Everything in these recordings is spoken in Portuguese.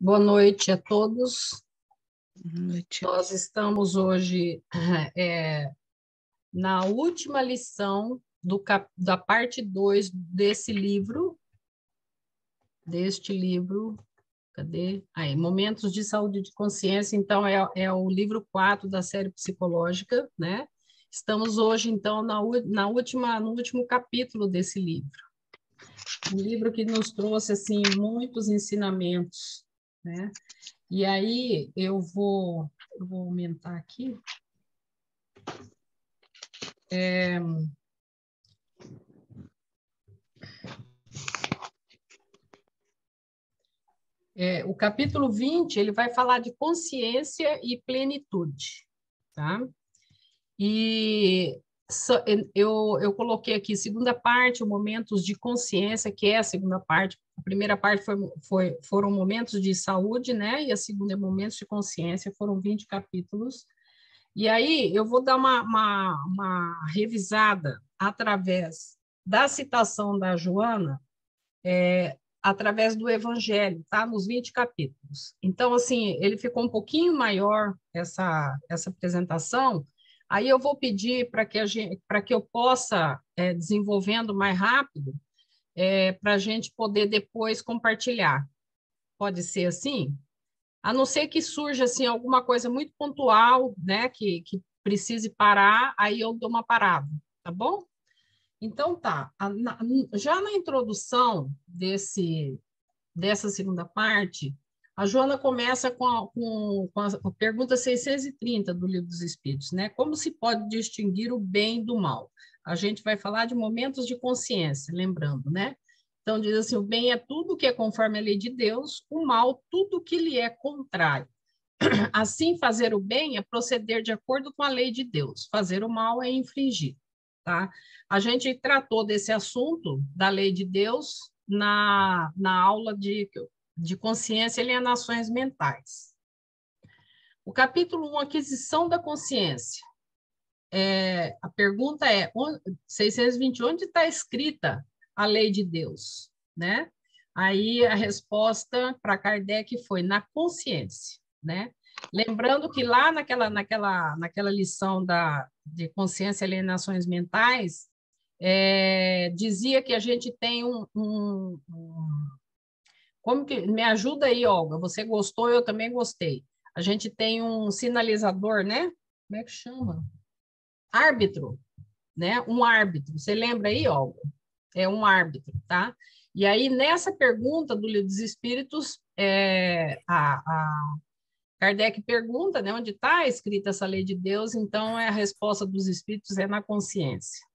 Boa noite a todos. Boa noite. Nós estamos hoje na última lição da parte 2 deste livro. Cadê? Aí, Momentos de Saúde e de Consciência. Então, é o livro 4 da série psicológica, né? Estamos hoje, então, no último capítulo desse livro. Um livro que nos trouxe, assim, muitos ensinamentos, né? E aí, eu vou aumentar aqui. O capítulo 20, ele vai falar de consciência e plenitude, tá? E eu coloquei aqui, segunda parte, momentos de consciência, que é a segunda parte. A primeira parte foram momentos de saúde, né? E a segunda é momentos de consciência, foram 20 capítulos. E aí eu vou dar uma revisada através da citação da Joana, através do Evangelho, tá? Nos 20 capítulos. Então, assim, ele ficou um pouquinho maior, essa apresentação. Aí eu vou pedir para que eu possa, desenvolvendo mais rápido, para a gente poder depois compartilhar. Pode ser assim? A não ser que surja assim, alguma coisa muito pontual, né, que precise parar, aí eu dou uma parada, tá bom? Então, tá. Já na introdução dessa segunda parte, a Joana começa com a pergunta 630 do Livro dos Espíritos, né? Como se pode distinguir o bem do mal? A gente vai falar de momentos de consciência, lembrando, né? Então, diz assim, o bem é tudo que é conforme a lei de Deus, o mal, tudo que lhe é contrário. Assim, fazer o bem é proceder de acordo com a lei de Deus, fazer o mal é infringir, tá? A gente tratou desse assunto da lei de Deus na aula de consciência e alienações mentais. O capítulo 1, aquisição da consciência. A pergunta é, 620, onde está escrita a lei de Deus, né? Aí a resposta para Kardec foi na consciência, né? Lembrando que lá naquela lição de consciência e alienações mentais, dizia que a gente tem como que me ajuda aí, Olga? Você gostou, eu também gostei. A gente tem um sinalizador, né? Como é que chama? Árbitro, né? Um árbitro. Você lembra aí, Olga? É um árbitro, tá? E aí, nessa pergunta do Livro dos Espíritos, a Kardec pergunta, né, onde está escrita essa lei de Deus, então a resposta dos Espíritos é na consciência.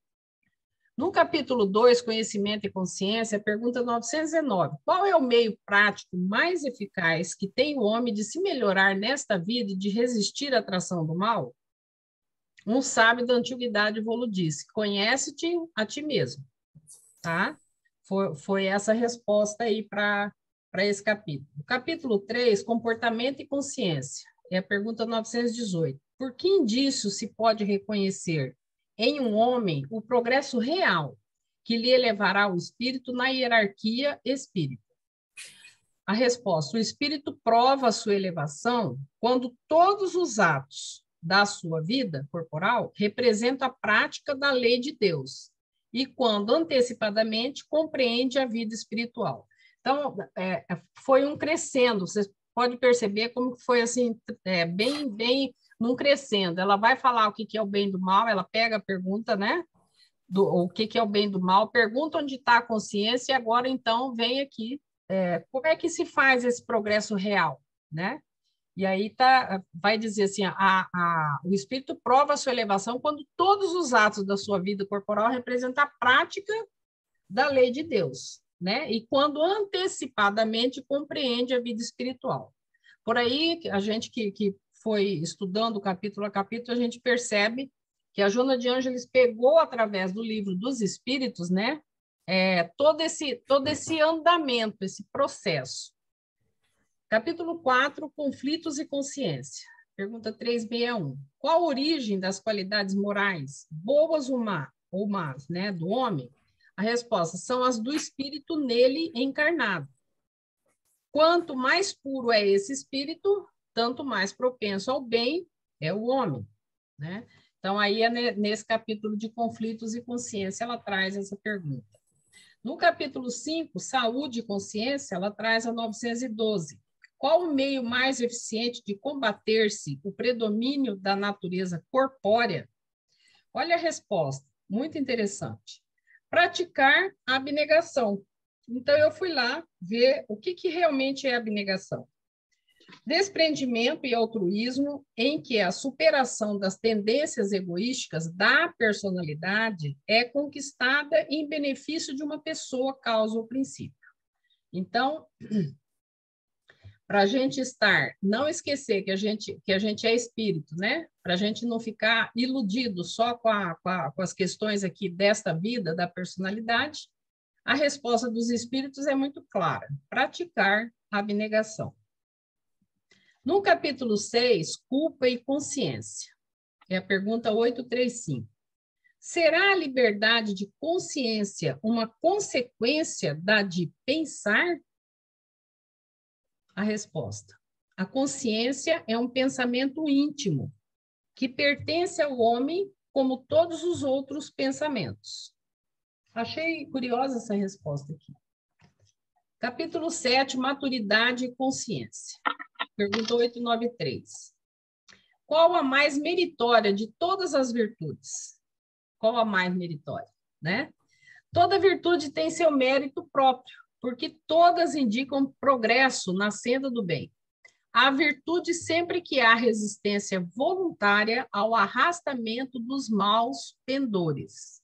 No capítulo 2, Conhecimento e Consciência, pergunta 919. Qual é o meio prático mais eficaz que tem o homem de se melhorar nesta vida e de resistir à atração do mal? Um sábio da antiguidade vos disse, conhece-te a ti mesmo. Tá? Foi essa resposta aí para esse capítulo. Capítulo 3, Comportamento e Consciência. É a pergunta 918. Por que indício se pode reconhecer em um homem o progresso real que lhe elevará o espírito na hierarquia espírita? A resposta: o espírito prova a sua elevação quando todos os atos da sua vida corporal representam a prática da lei de Deus e quando antecipadamente compreende a vida espiritual. Então, foi um crescendo. Você pode perceber como foi assim, bem num crescendo. Ela vai falar o que é o bem do mal, ela pega a pergunta, né? O que é o bem do mal, pergunta onde está a consciência e agora, então, vem aqui como é que se faz esse progresso real, né? E aí vai dizer assim, o espírito prova a sua elevação quando todos os atos da sua vida corporal representam a prática da lei de Deus, né? E quando antecipadamente compreende a vida espiritual. Por aí, a gente que foi estudando capítulo a capítulo, a gente percebe que a Joana de Ângeles pegou através do livro dos Espíritos, né? Todo esse andamento, esse processo. Capítulo 4, Conflitos e Consciência. Pergunta 361. Qual a origem das qualidades morais, boas ou más, né, do homem? A resposta: são as do espírito nele encarnado. quanto mais puro é esse espírito, tanto mais propenso ao bem é o homem, né? Então, aí, nesse capítulo de conflitos e consciência, ela traz essa pergunta. No capítulo 5, saúde e consciência, ela traz a 912. Qual o meio mais eficiente de combater-se o predomínio da natureza corpórea? Olha a resposta, muito interessante. Praticar a abnegação. Então, eu fui lá ver o que realmente é abnegação. Desprendimento e altruísmo em que a superação das tendências egoísticas da personalidade é conquistada em benefício de uma pessoa, causa ou princípio. Então, para a gente não esquecer que a gente é espírito, né? Para a gente não ficar iludido só com as questões aqui desta vida, da personalidade, a resposta dos espíritos é muito clara: praticar a abnegação. No capítulo 6, culpa e consciência, é a pergunta 835. Será a liberdade de consciência uma consequência da de pensar? A resposta: a consciência é um pensamento íntimo que pertence ao homem como todos os outros pensamentos. Achei curiosa essa resposta aqui. Capítulo 7, maturidade e consciência. Pergunta 893. Qual a mais meritória de todas as virtudes? Qual a mais meritória, né? Toda virtude tem seu mérito próprio, porque todas indicam progresso na senda do bem. A virtude sempre que há resistência voluntária ao arrastamento dos maus pendores.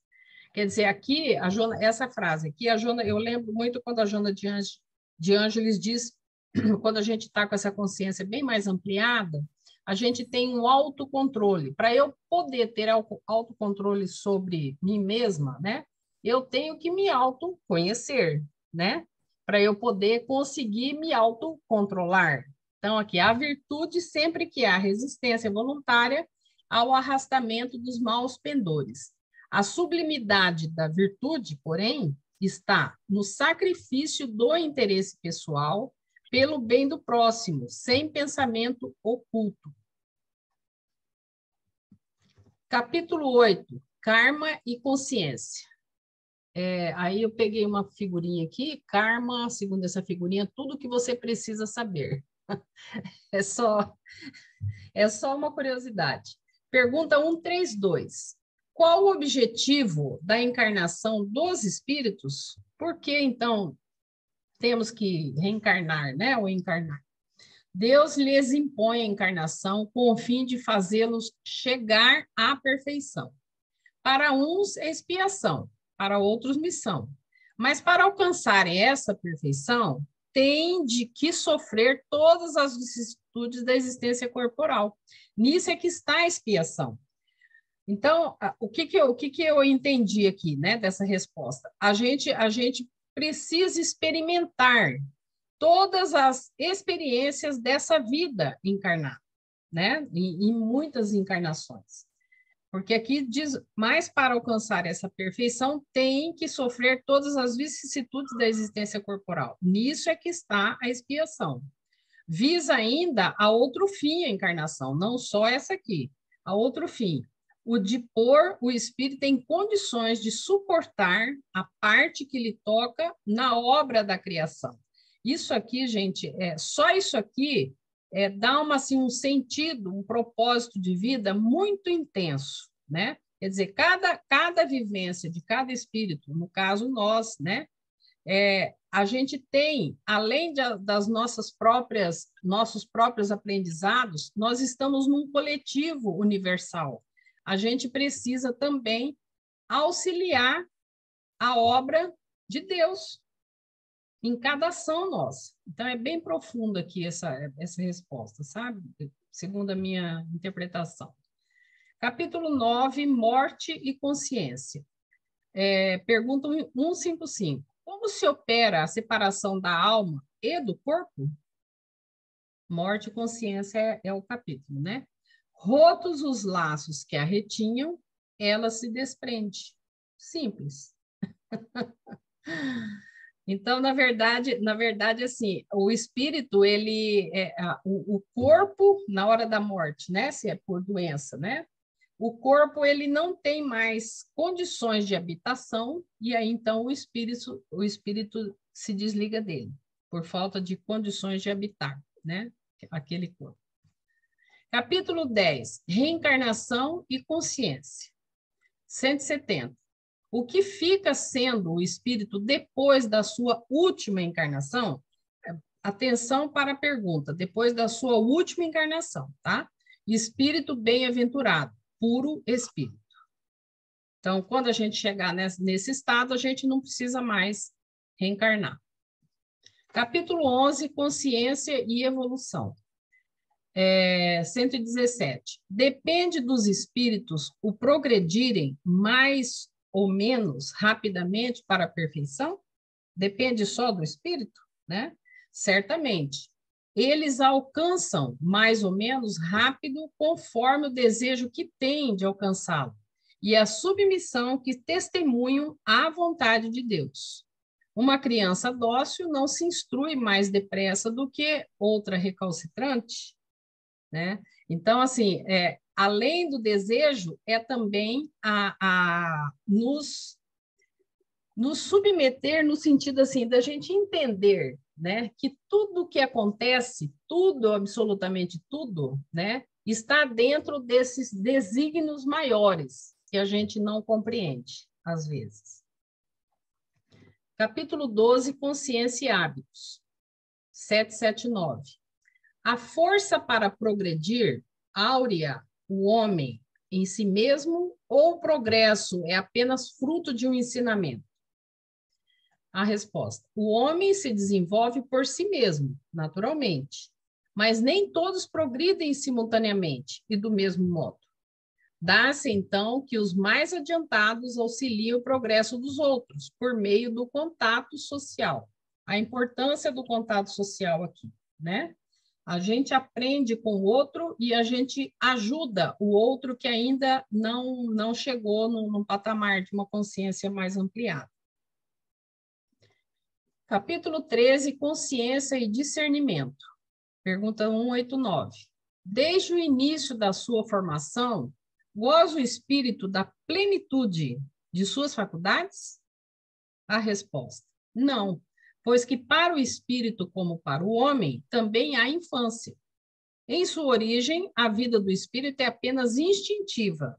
Quer dizer, aqui, essa frase aqui, eu lembro muito quando a Joana de Ângeles diz, quando a gente está com essa consciência bem mais ampliada, a gente tem um autocontrole. Para eu poder ter autocontrole sobre mim mesma, né, eu tenho que me autoconhecer, né, para eu poder conseguir me autocontrolar. Então, aqui, a virtude sempre que há resistência voluntária ao arrastamento dos maus pendores. A sublimidade da virtude, porém, está no sacrifício do interesse pessoal pelo bem do próximo, sem pensamento oculto. Capítulo 8, karma e consciência. Aí eu peguei uma figurinha aqui, karma, segundo essa figurinha, tudo que você precisa saber. É só uma curiosidade. Pergunta 132. Qual o objetivo da encarnação dos espíritos? Por que, então, temos que reencarnar, né? Ou encarnar? Deus lhes impõe a encarnação com o fim de fazê-los chegar à perfeição. Para uns é expiação, para outros missão. Mas para alcançarem essa perfeição, têm de que sofrer todas as vicissitudes da existência corporal. Nisso é que está a expiação. Então, o que eu entendi aqui, né, dessa resposta? A gente precisa experimentar todas as experiências dessa vida encarnada, né? Em muitas encarnações. Porque aqui diz, mas para alcançar essa perfeição, tem que sofrer todas as vicissitudes da existência corporal. Nisso é que está a expiação. Visa ainda a outro fim a encarnação, não só essa aqui, a outro fim. O de pôr o espírito em condições de suportar a parte que lhe toca na obra da criação. Isso aqui, gente, só isso aqui dá um sentido, um propósito de vida muito intenso, né? Quer dizer, cada vivência de cada espírito, no caso nós, né? A gente tem, além das nossos próprios aprendizados, nós estamos num coletivo universal. A gente precisa também auxiliar a obra de Deus em cada ação nossa. Então, é bem profundo aqui essa resposta, sabe? Segundo a minha interpretação. Capítulo 9, morte e consciência. Pergunta 155. Como se opera a separação da alma e do corpo? Morte e consciência é o capítulo, né? Rotos os laços que a retinham, ela se desprende. Simples. Então, na verdade, assim, o espírito, o corpo, na hora da morte, né? Se é por doença, né? O corpo, ele não tem mais condições de habitação, e aí, então, o espírito se desliga dele, por falta de condições de habitar, né? Aquele corpo. Capítulo 10, reencarnação e consciência. 170. O que fica sendo o espírito depois da sua última encarnação? Atenção para a pergunta, depois da sua última encarnação, tá? Espírito bem-aventurado, puro espírito. Então, quando a gente chegar nesse estado, a gente não precisa mais reencarnar. Capítulo 11, consciência e evolução. 117. Depende dos espíritos o progredirem mais ou menos rapidamente para a perfeição? Depende só do espírito, né? Certamente. Eles alcançam mais ou menos rápido conforme o desejo que têm de alcançá-lo e a submissão que testemunham à vontade de Deus. Uma criança dócil não se instrui mais depressa do que outra recalcitrante, né? Então, assim, além do desejo, é também nos submeter no sentido assim da gente entender, né, que tudo que acontece, tudo, absolutamente tudo, né, está dentro desses desígnios maiores que a gente não compreende às vezes. Capítulo 12, consciência e hábitos. 779. A força para progredir áurea o homem em si mesmo ou o progresso é apenas fruto de um ensinamento? A resposta: o homem se desenvolve por si mesmo, naturalmente, mas nem todos progridem simultaneamente e do mesmo modo. Dá-se, então, que os mais adiantados auxiliam o progresso dos outros por meio do contato social. A importância do contato social aqui, né? A gente aprende com o outro e a gente ajuda o outro que ainda não chegou num patamar de uma consciência mais ampliada. Capítulo 13, consciência e discernimento. Pergunta 189. Desde o início da sua formação, goza o espírito da plenitude de suas faculdades? A resposta: não, pois que para o espírito como para o homem também há infância. Em sua origem, a vida do espírito é apenas instintiva.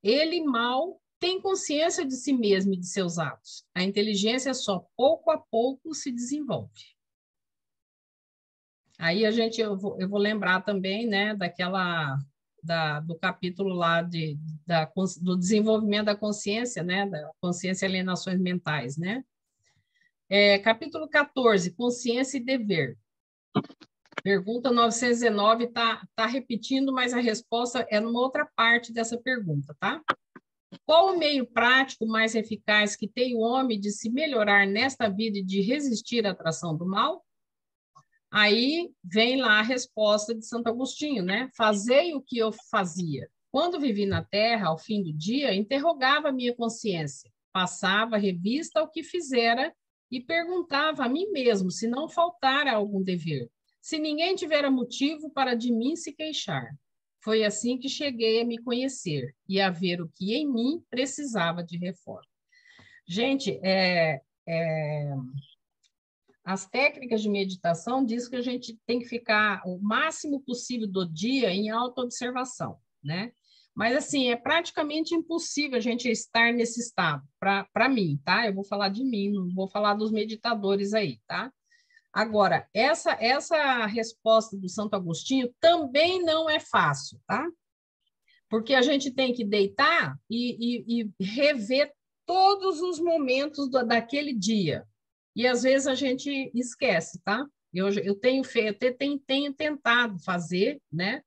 Ele mal tem consciência de si mesmo e de seus atos. A inteligência só pouco a pouco se desenvolve. Aí eu vou lembrar também, né, do capítulo lá do desenvolvimento da consciência, né, da consciência e alienações mentais, né? Capítulo 14, consciência e dever. Pergunta 919 tá repetindo, mas a resposta é numa outra parte dessa pergunta, tá? Qual o meio prático mais eficaz que tem o homem de se melhorar nesta vida e de resistir à atração do mal? Aí vem lá a resposta de Santo Agostinho, né? Fazei o que eu fazia. Quando vivi na terra, ao fim do dia, interrogava a minha consciência, passava revista ao que fizera e perguntava a mim mesmo se não faltara algum dever, se ninguém tivera motivo para de mim se queixar. Foi assim que cheguei a me conhecer e a ver o que em mim precisava de reforma. Gente, as técnicas de meditação diz que a gente tem que ficar o máximo possível do dia em autoobservação, né? Mas, assim, é praticamente impossível a gente estar nesse estado, para mim, tá? Eu vou falar de mim, não vou falar dos meditadores aí, tá? Agora, essa resposta do Santo Agostinho também não é fácil, tá? Porque a gente tem que deitar e rever todos os momentos daquele dia. E às vezes a gente esquece, tá? Eu tenho feito, tenho tentado fazer, né?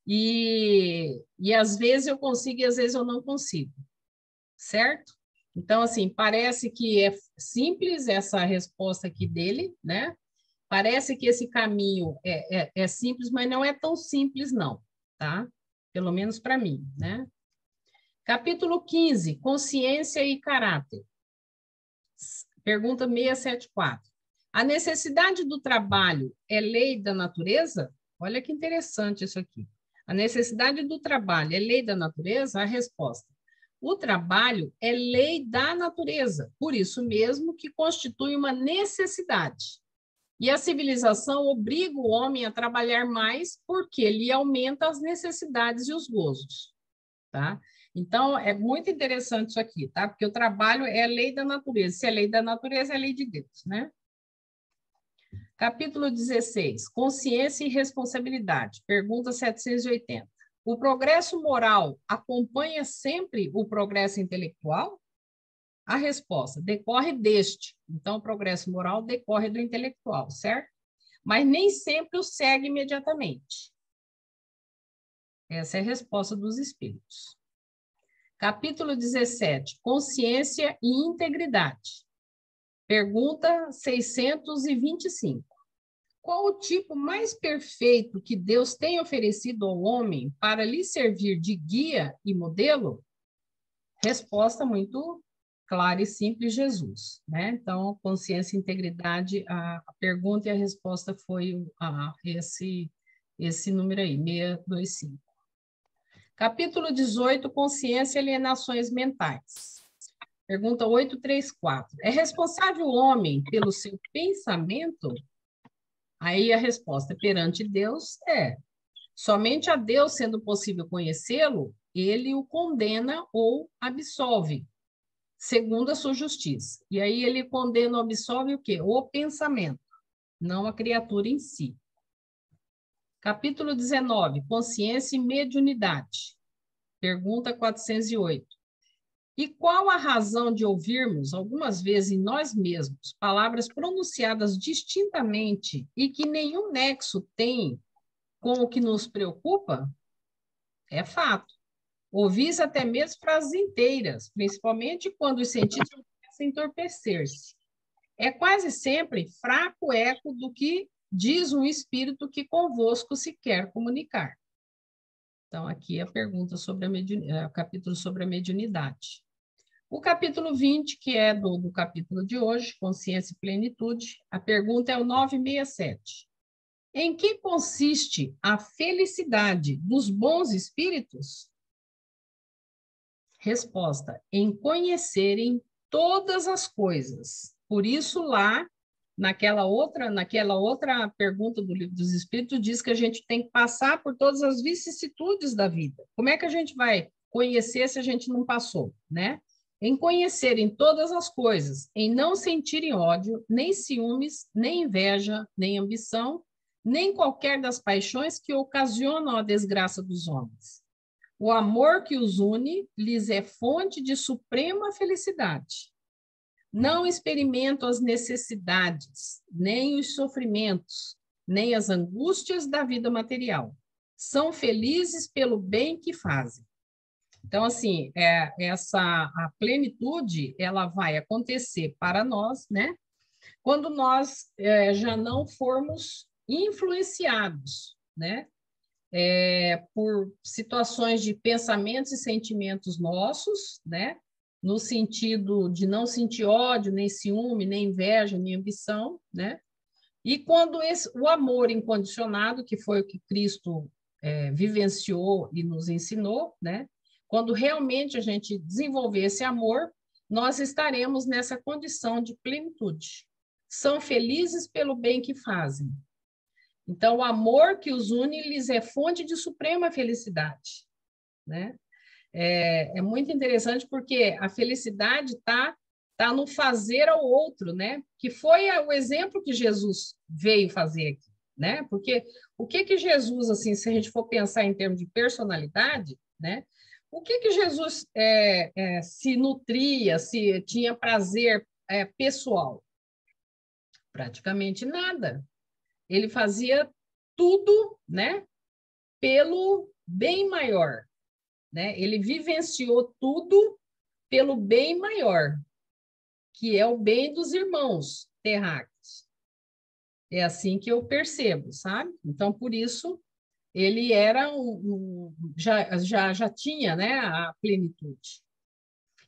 E às vezes eu consigo e às vezes eu não consigo, certo? Então, assim, parece que é simples essa resposta aqui dele, né? Parece que esse caminho é simples, mas não é tão simples, não, tá? Pelo menos para mim, né? Capítulo 15, consciência e caráter. Pergunta 674. A necessidade do trabalho é lei da natureza? Olha que interessante isso aqui. A necessidade do trabalho é lei da natureza? A resposta: o trabalho é lei da natureza, por isso mesmo que constitui uma necessidade. E a civilização obriga o homem a trabalhar mais porque lhe aumenta as necessidades e os gozos, tá? Então, é muito interessante isso aqui, tá? Porque o trabalho é a lei da natureza. Se é lei da natureza, é lei de Deus, né? Capítulo 16, consciência e responsabilidade. Pergunta 780. O progresso moral acompanha sempre o progresso intelectual? A resposta: decorre deste. Então, o progresso moral decorre do intelectual, certo? Mas nem sempre o segue imediatamente. Essa é a resposta dos espíritos. Capítulo 17, consciência e integridade. Pergunta 625. Qual o tipo mais perfeito que Deus tem oferecido ao homem para lhe servir de guia e modelo? Resposta muito clara e simples: Jesus, né? Então, consciência e integridade, a pergunta e a resposta foi esse número aí, 625. Capítulo 18, consciência e alienações mentais. Pergunta 834. É responsável o homem pelo seu pensamento? Aí a resposta: perante Deus, é. Somente a Deus, sendo possível conhecê-lo, ele o condena ou absolve, segundo a sua justiça. E aí ele condena ou absolve o quê? O pensamento, não a criatura em si. Capítulo 19, consciência e mediunidade. Pergunta 408. E qual a razão de ouvirmos, algumas vezes em nós mesmos, palavras pronunciadas distintamente e que nenhum nexo tem com o que nos preocupa? É fato. Ouvis até mesmo frases inteiras, principalmente quando os sentidos começam a entorpecer-se. É quase sempre fraco eco do que diz um espírito que convosco se quer comunicar. Então, aqui a pergunta sobre o capítulo sobre a mediunidade. O capítulo 20, que é do capítulo de hoje, Consciência e Plenitude, a pergunta é o 967. Em que consiste a felicidade dos bons espíritos? Resposta: em conhecerem todas as coisas. Por isso, lá, naquela outra pergunta do Livro dos Espíritos, diz que a gente tem que passar por todas as vicissitudes da vida. Como é que a gente vai conhecer se a gente não passou, né? Em conhecerem todas as coisas, em não sentirem ódio, nem ciúmes, nem inveja, nem ambição, nem qualquer das paixões que ocasionam a desgraça dos homens. O amor que os une lhes é fonte de suprema felicidade. Não experimentam as necessidades, nem os sofrimentos, nem as angústias da vida material. São felizes pelo bem que fazem. Então, assim, a plenitude, ela vai acontecer para nós, né? Quando nós já não formos influenciados, né? Por situações de pensamentos e sentimentos nossos, né? No sentido de não sentir ódio, nem ciúme, nem inveja, nem ambição, né? E quando o amor incondicionado, que foi o que Cristo vivenciou e nos ensinou, né? Quando realmente a gente desenvolver esse amor, nós estaremos nessa condição de plenitude. São felizes pelo bem que fazem. Então, o amor que os une lhes é fonte de suprema felicidade, né? É muito interessante porque a felicidade tá no fazer ao outro, né? Que foi o exemplo que Jesus veio fazer aqui, né? Porque o que Jesus, assim, se a gente for pensar em termos de personalidade, né? O que Jesus se nutria, se tinha prazer pessoal? Praticamente nada. Ele fazia tudo, né, pelo bem maior, né? Ele vivenciou tudo pelo bem maior, que é o bem dos irmãos terráqueos. É assim que eu percebo, sabe? Então, por isso, ele era já tinha, né, a plenitude.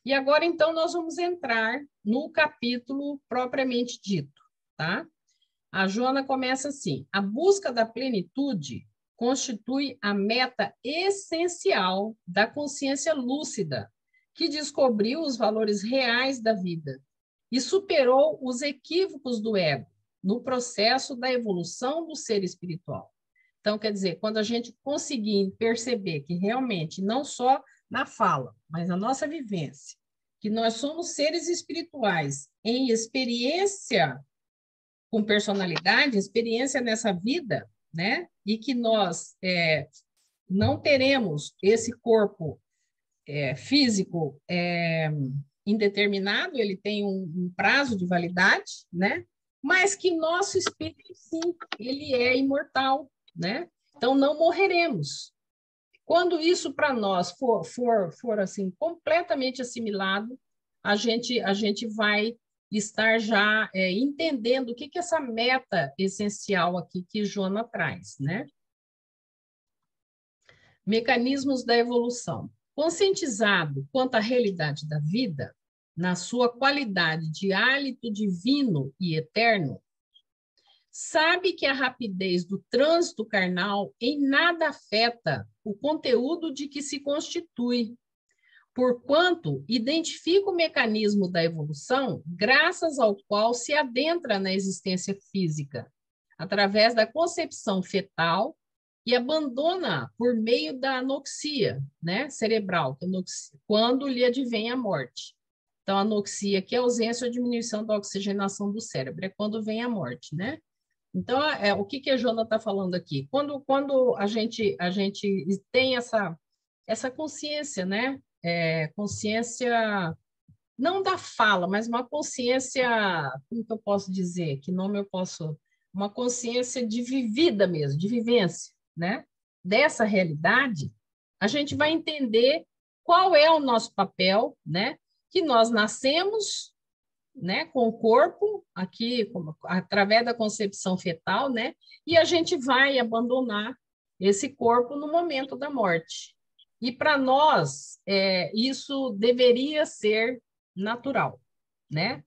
E agora, então, nós vamos entrar no capítulo propriamente dito, tá? A Joana começa assim: a busca da plenitude constitui a meta essencial da consciência lúcida, que descobriu os valores reais da vida e superou os equívocos do ego no processo da evolução do ser espiritual. Então, quer dizer, quando a gente conseguir perceber que realmente, não só na fala, mas na nossa vivência, que nós somos seres espirituais em experiência com personalidade, experiência nessa vida, né? E que nós não teremos esse corpo físico indeterminado, ele tem um prazo de validade, né? Mas que nosso espírito, sim, ele é imortal, né? Então, não morreremos. Quando isso para nós for assim, completamente assimilado, a gente vai estar já entendendo o que é essa meta essencial aqui que Joana traz, né? Mecanismos da evolução. Conscientizado quanto à realidade da vida, na sua qualidade de hálito divino e eterno, sabe que a rapidez do trânsito carnal em nada afeta o conteúdo de que se constitui, porquanto identifica o mecanismo da evolução graças ao qual se adentra na existência física, através da concepção fetal e abandona por meio da anoxia, né, cerebral, quando lhe advém a morte. Então, anoxia, que é ausência ou diminuição da oxigenação do cérebro, é quando vem a morte, né? Então, o que a Joana está falando aqui? Quando a gente tem essa consciência, né? Consciência, não da fala, mas uma consciência, como que eu posso dizer? Que nome eu posso... Uma consciência de vivida mesmo, de vivência, né? Dessa realidade, a gente vai entender qual é o nosso papel, né? Que nós nascemos, né, com o corpo aqui, através da concepção fetal, né? E a gente vai abandonar esse corpo no momento da morte. E para nós, isso deveria ser natural, né?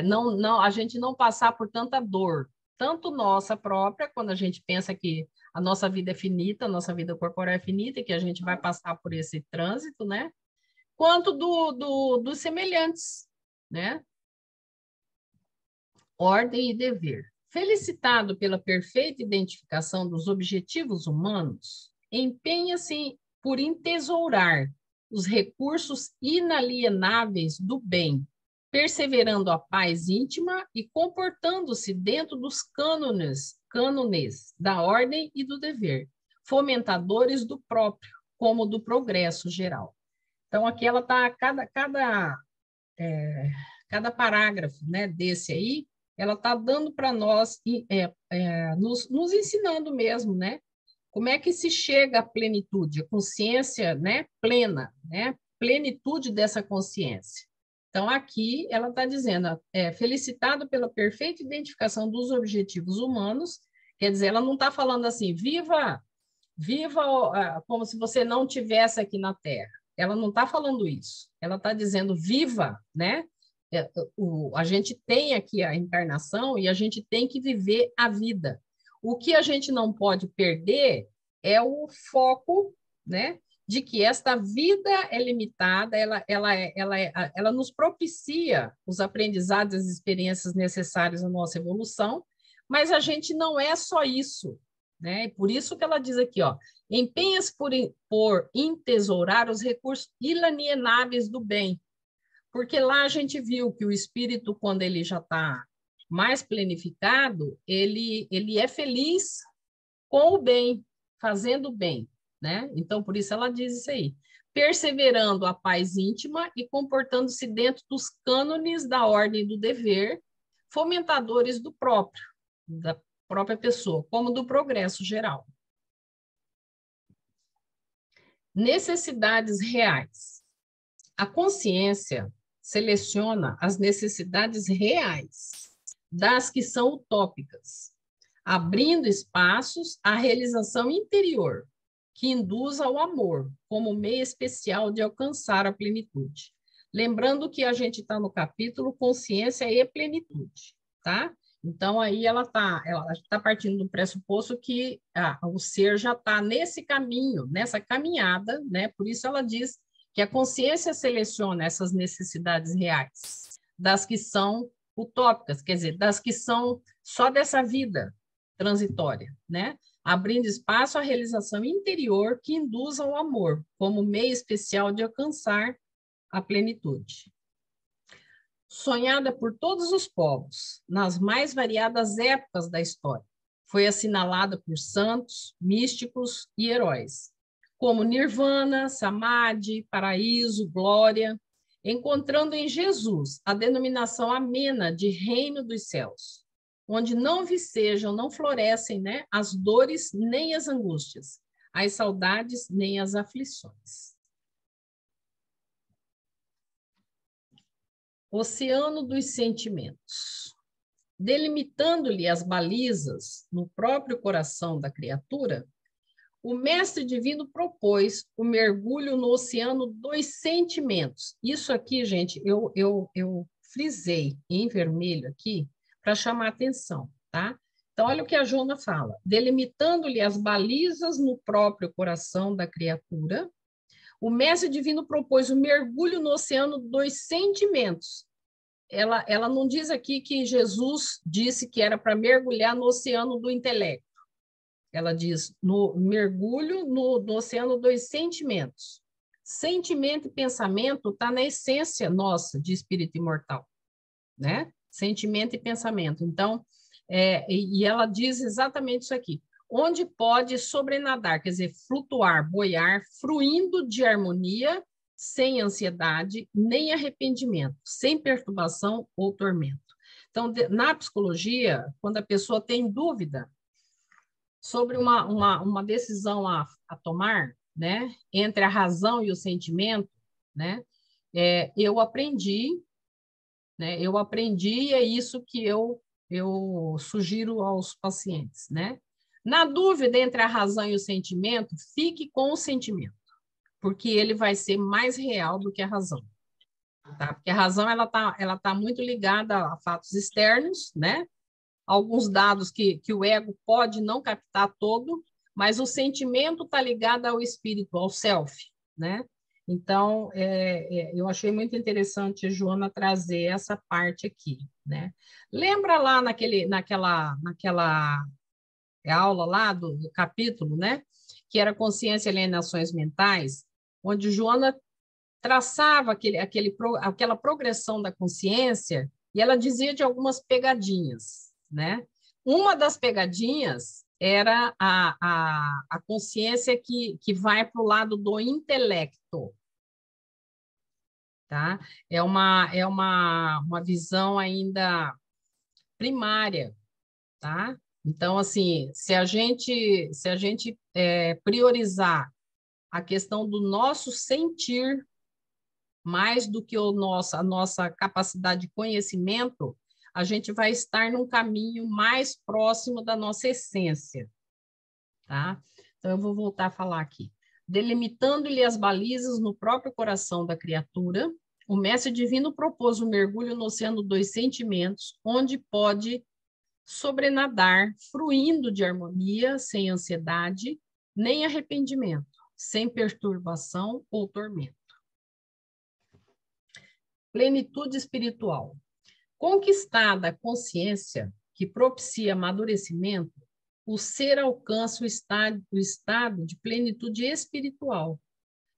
Não, a gente não passar por tanta dor, tanto nossa própria, quando a gente pensa que a nossa vida é finita, a nossa vida corporal é finita, e que a gente vai passar por esse trânsito, né? Quanto dos semelhantes, né? Ordem e dever. Felicitado pela perfeita identificação dos objetivos humanos, empenha-se por entesourar os recursos inalienáveis do bem, perseverando a paz íntima e comportando-se dentro dos cânones da ordem e do dever, fomentadores do próprio, como do progresso geral. Então, aqui ela está, cada parágrafo, né, desse aí, ela está dando para nós, nos ensinando mesmo, né? Como é que se chega à plenitude, a consciência, né, plena, né? Plenitude dessa consciência. Então, aqui ela está dizendo, felicitado pela perfeita identificação dos objetivos humanos, quer dizer, ela não está falando assim, viva como se você não tivesse aqui na Terra. Ela não está falando isso. Ela está dizendo, viva, né? A gente tem aqui a encarnação e a gente tem que viver a vida. O que a gente não pode perder é o foco, né, de que esta vida é limitada, ela nos propicia os aprendizados, as experiências necessárias à nossa evolução, mas a gente não é só isso, né? Por isso que ela diz aqui, ó, empenha-se por entesourar os recursos inalienáveis do bem. Porque lá a gente viu que o espírito, quando ele já está mais planificado, ele é feliz com o bem, fazendo o bem, né? Então, por isso ela diz isso aí. Perseverando a paz íntima e comportando-se dentro dos cânones da ordem do dever, fomentadores da própria pessoa, como do progresso geral. Necessidades reais. A consciência seleciona as necessidades reais das que são utópicas, abrindo espaços à realização interior, que induz ao amor como meio especial de alcançar a plenitude. Lembrando que a gente está no capítulo Consciência e Plenitude, tá? Então, aí ela tá partindo do pressuposto que o ser já está nesse caminho, nessa caminhada, né? Por isso ela diz que a consciência seleciona essas necessidades reais, das que são utópicas, quer dizer, das que são só dessa vida transitória, né? Abrindo espaço à realização interior que induza ao amor, como meio especial de alcançar a plenitude. Sonhada por todos os povos, nas mais variadas épocas da história, foi assinalada por santos, místicos e heróis, como Nirvana, Samadhi, paraíso, glória, encontrando em Jesus a denominação amena de reino dos céus, onde não vicejam, não florescem, né, as dores nem as angústias, as saudades nem as aflições. Oceano dos sentimentos. Delimitando-lhe as balizas no próprio coração da criatura, o mestre divino propôs o mergulho no oceano dos sentimentos. Isso aqui, gente, eu frisei em vermelho aqui para chamar a atenção, tá? Então, olha o que a Jona fala. Delimitando-lhe as balizas no próprio coração da criatura, o mestre divino propôs o mergulho no oceano dos sentimentos. Ela não diz aqui que Jesus disse que era para mergulhar no oceano do intelecto. Ela diz no mergulho no oceano dos sentimentos. Sentimento e pensamento está na essência nossa de espírito imortal, né? Sentimento e pensamento. Então, e ela diz exatamente isso aqui. Onde pode sobrenadar, quer dizer, flutuar, boiar, fruindo de harmonia, sem ansiedade, nem arrependimento, sem perturbação ou tormento. Então, na psicologia, quando a pessoa tem dúvida sobre uma decisão a tomar, né, entre a razão e o sentimento, né, eu aprendi, e é isso que eu sugiro aos pacientes, né? Na dúvida entre a razão e o sentimento, fique com o sentimento, porque ele vai ser mais real do que a razão, tá? Porque a razão ela tá muito ligada a fatos externos, né? Alguns dados que o ego pode não captar todo, mas o sentimento está ligado ao espírito, ao self, né? Então, eu achei muito interessante, Joana, trazer essa parte aqui, né? Lembra lá naquela aula lá do capítulo, né? Que era Consciência e Alienações Mentais, onde Joana traçava aquela progressão da consciência e ela dizia de algumas pegadinhas, né? Uma das pegadinhas era a consciência que vai para o lado do intelecto, tá? É uma visão ainda primária, tá? Então, assim, se a gente priorizar a questão do nosso sentir mais do que a nossa capacidade de conhecimento, a gente vai estar num caminho mais próximo da nossa essência, tá? Então, eu vou voltar a falar aqui. Delimitando-lhe as balizas no próprio coração da criatura, o mestre divino propôs um mergulho no oceano dos sentimentos, onde pode sobrenadar, fruindo de harmonia, sem ansiedade, nem arrependimento, sem perturbação ou tormento. Plenitude espiritual. Conquistada a consciência que propicia amadurecimento, o ser alcança o estado de plenitude espiritual,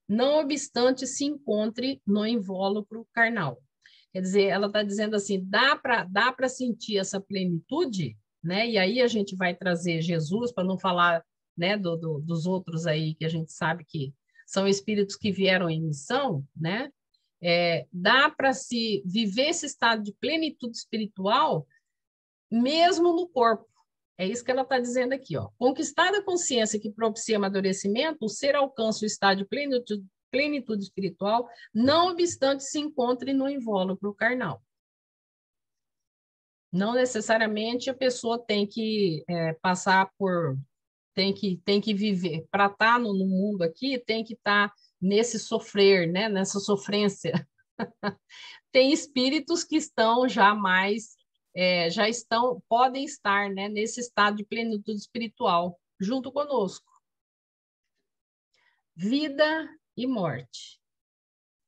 não obstante se encontre no invólucro carnal. Quer dizer, ela está dizendo assim, dá para sentir essa plenitude, né? E aí a gente vai trazer Jesus, para não falar, né, dos outros aí que a gente sabe que são espíritos que vieram em missão, né? Dá para se viver esse estado de plenitude espiritual mesmo no corpo. É isso que ela está dizendo aqui, ó. Conquistada a consciência que propicia amadurecimento, o ser alcança o estado de plenitude espiritual, não obstante se encontre no invólucro carnal. Não necessariamente a pessoa tem que passar por... tem que viver. Para estar no mundo aqui, tem que estar nesse sofrer, né? Nessa sofrência, Tem espíritos que estão já mais, já estão, podem estar, né, nesse estado de plenitude espiritual, junto conosco. Vida e morte.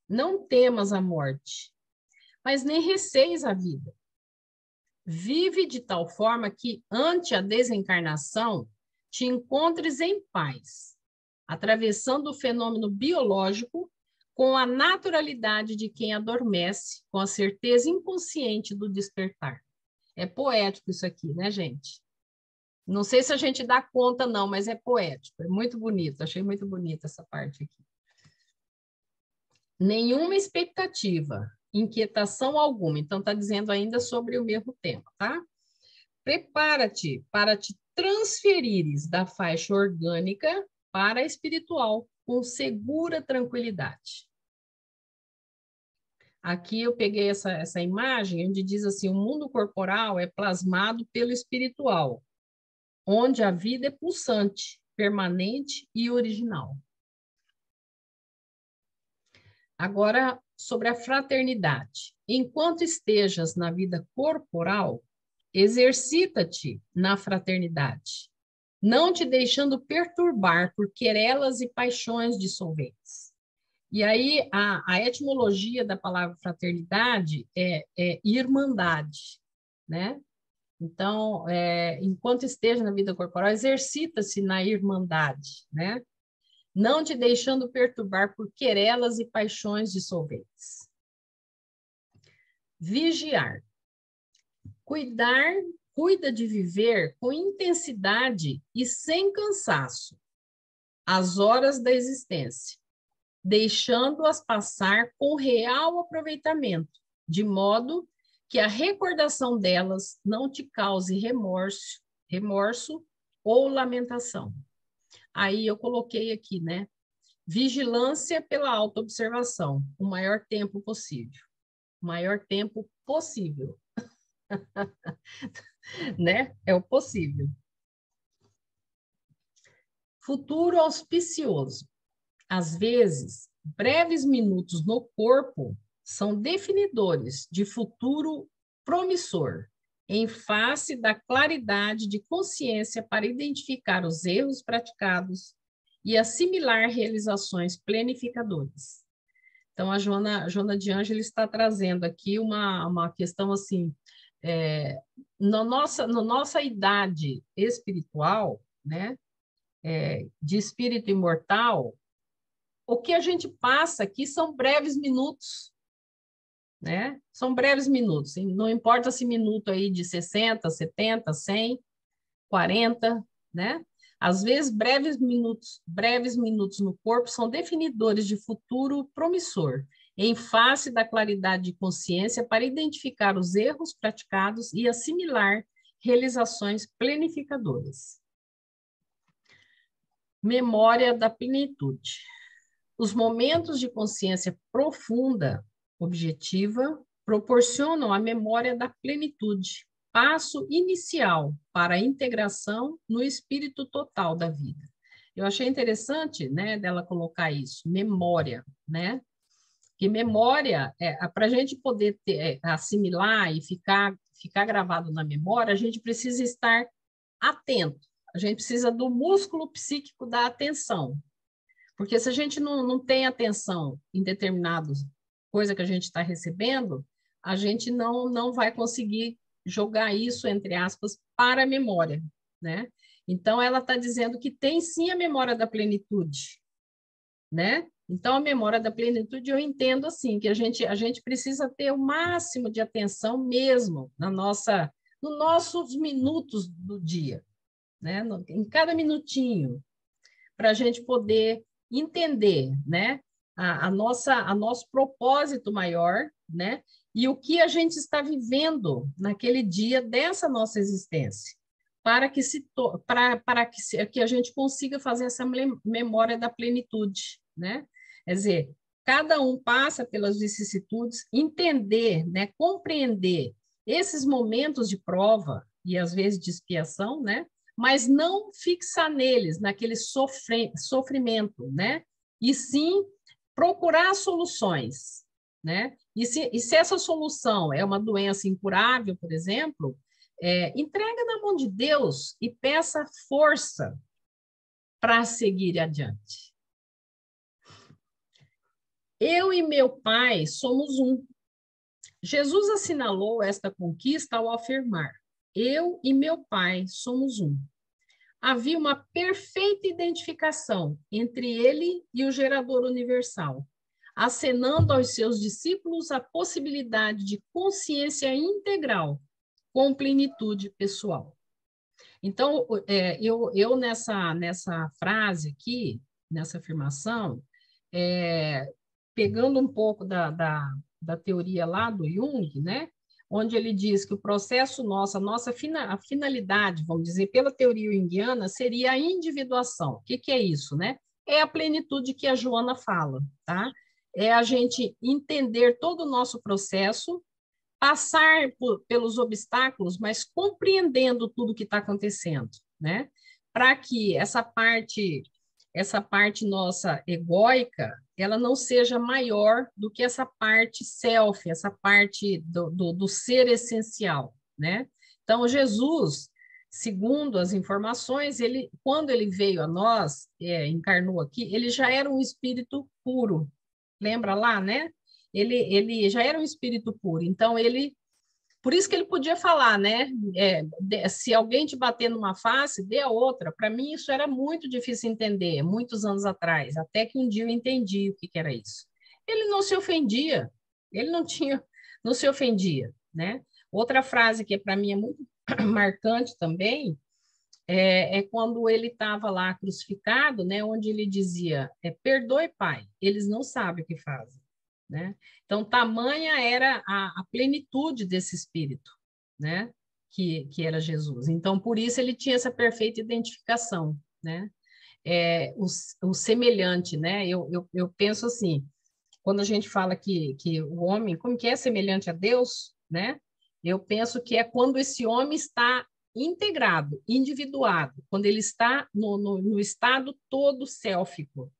Não temas a morte, mas nem receis a vida. Vive de tal forma que, ante a desencarnação, te encontres em paz, atravessando o fenômeno biológico com a naturalidade de quem adormece, com a certeza inconsciente do despertar. É poético isso aqui, né, gente? Não sei se a gente dá conta, não, mas é poético, é muito bonito, achei muito bonita essa parte aqui. Nenhuma expectativa, inquietação alguma. Então, está dizendo ainda sobre o mesmo tema, tá? Prepara-te para te transferires da faixa orgânica para a espiritual, com segura tranquilidade. Aqui eu peguei essa imagem, onde diz assim, o mundo corporal é plasmado pelo espiritual, onde a vida é pulsante, permanente e original. Agora, sobre a fraternidade. Enquanto estejas na vida corporal, exercita-te na fraternidade, não te deixando perturbar por querelas e paixões dissolventes. E aí, a etimologia da palavra fraternidade é irmandade, né? Então, enquanto esteja na vida corporal, exercita-se na irmandade, né? Não te deixando perturbar por querelas e paixões dissolventes. Vigiar. Cuida de viver com intensidade e sem cansaço as horas da existência, deixando-as passar com real aproveitamento, de modo que a recordação delas não te cause remorso ou lamentação. Aí eu coloquei aqui, né? Vigilância pela autoobservação, o maior tempo possível. O maior tempo possível. Né? É o possível. Futuro auspicioso. Às vezes, breves minutos no corpo são definidores de futuro promissor, em face da claridade de consciência para identificar os erros praticados e assimilar realizações planificadoras. Então, a Joana de Ângeles está trazendo aqui uma questão assim, na nossa idade espiritual, né, de espírito imortal, o que a gente passa aqui são breves minutos, né? São breves minutos, não importa se minuto aí de 60, 70, 100, 40, né? Às vezes, breves minutos no corpo são definidores de futuro promissor, em face da claridade de consciência para identificar os erros praticados e assimilar realizações planificadoras. Memória da plenitude. Os momentos de consciência profunda, objetiva, proporcionam a memória da plenitude, passo inicial para a integração no espírito total da vida. Eu achei interessante, né, dela colocar isso, memória, né? Que memória, para a gente poder assimilar e ficar gravado na memória, a gente precisa estar atento, a gente precisa do músculo psíquico da atenção. Porque se a gente não tem atenção em determinadas coisas que a gente está recebendo, a gente não vai conseguir jogar isso, entre aspas, para a memória, né? Então, ela está dizendo que tem sim a memória da plenitude, né? Então, a memória da plenitude, eu entendo assim, que a gente precisa ter o máximo de atenção mesmo nos nossos minutos do dia, né? Em cada minutinho, para a gente poder entender, né, a nosso propósito maior, né, e o que a gente está vivendo naquele dia dessa nossa existência, para que a gente consiga fazer essa memória da plenitude, né? Quer dizer, cada um passa pelas vicissitudes, entender, né, compreender esses momentos de prova e às vezes de expiação, né? Mas não fixar neles, naquele sofrimento, né? E sim procurar soluções, né? E se essa solução é uma doença incurável, por exemplo, entrega na mão de Deus e peça força para seguir adiante. Eu e meu Pai somos um. Jesus assinalou esta conquista ao afirmar: eu e meu Pai somos um. Havia uma perfeita identificação entre ele e o gerador universal, acenando aos seus discípulos a possibilidade de consciência integral com plenitude pessoal. Então, eu nessa frase aqui, nessa afirmação, pegando um pouco da teoria lá do Jung, né? Onde ele diz que o processo nosso, a finalidade, vamos dizer, pela teoria junguiana, seria a individuação. O que é isso, né? É a plenitude que a Joana fala, tá? É a gente entender todo o nosso processo, passar pelos obstáculos, mas compreendendo tudo que está acontecendo, né? Para que essa parte nossa egóica, ela não seja maior do que essa parte self, essa parte do ser essencial, né? Então, Jesus, segundo as informações, quando ele veio a nós, encarnou aqui, ele já era um espírito puro. Lembra lá, né? Ele já era um espírito puro. Então, por isso que ele podia falar, né? Se alguém te bater numa face, dê a outra. Para mim, isso era muito difícil entender, muitos anos atrás, até que um dia eu entendi o que era isso. Ele não se ofendia, ele não se ofendia, né? Outra frase que para mim é muito marcante também é quando ele estava lá crucificado, né? Onde ele dizia: perdoe, Pai, eles não sabem o que fazem. Né? Então, tamanha era a plenitude desse espírito, né? Que era Jesus. Então, por isso ele tinha essa perfeita identificação, né? O semelhante, né? Eu penso assim, quando a gente fala que o homem, como que é semelhante a Deus, né? Eu penso que é quando esse homem está integrado, individuado, quando ele está no estado todo sélfico,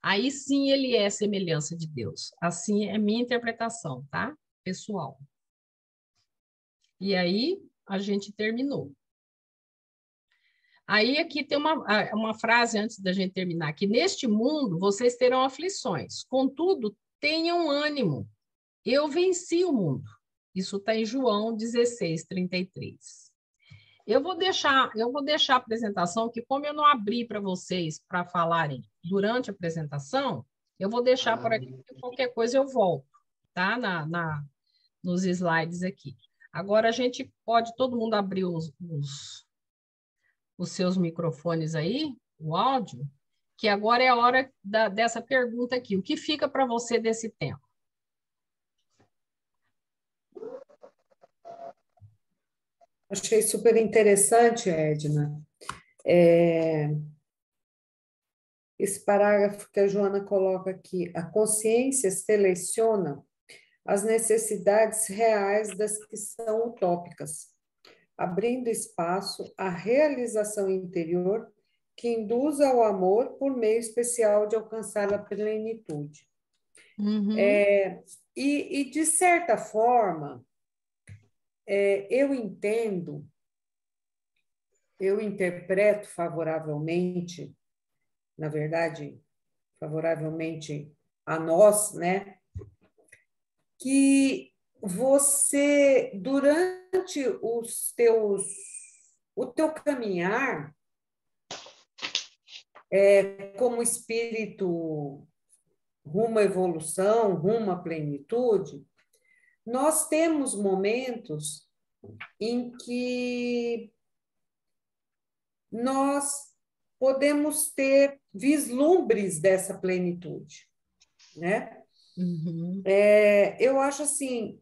aí sim ele é semelhança de Deus. Assim é minha interpretação, tá? Pessoal. E aí a gente terminou. Aí aqui tem uma frase antes da gente terminar, que neste mundo vocês terão aflições, contudo, tenham ânimo. Eu venci o mundo. Isso está em João 16:33. Eu vou deixar a apresentação, que como eu não abri para vocês para falarem durante a apresentação, eu vou deixar por aqui, porque qualquer coisa eu volto, tá? Nos slides aqui. Agora a gente pode, todo mundo abrir os seus microfones aí, o áudio, que agora é a hora dessa pergunta aqui. O que fica para você desse tempo? Achei super interessante, Edna. Esse parágrafo que a Joana coloca aqui: a consciência seleciona as necessidades reais das que são utópicas, abrindo espaço à realização interior que induz ao amor por meio especial de alcançar a plenitude. Uhum. E de certa forma, eu interpreto favoravelmente, na verdade, favoravelmente a nós, né? Que você, durante o teu caminhar, como espírito rumo à evolução, rumo à plenitude, nós temos momentos em que nós podemos ter vislumbres dessa plenitude, né? Uhum. Eu acho assim,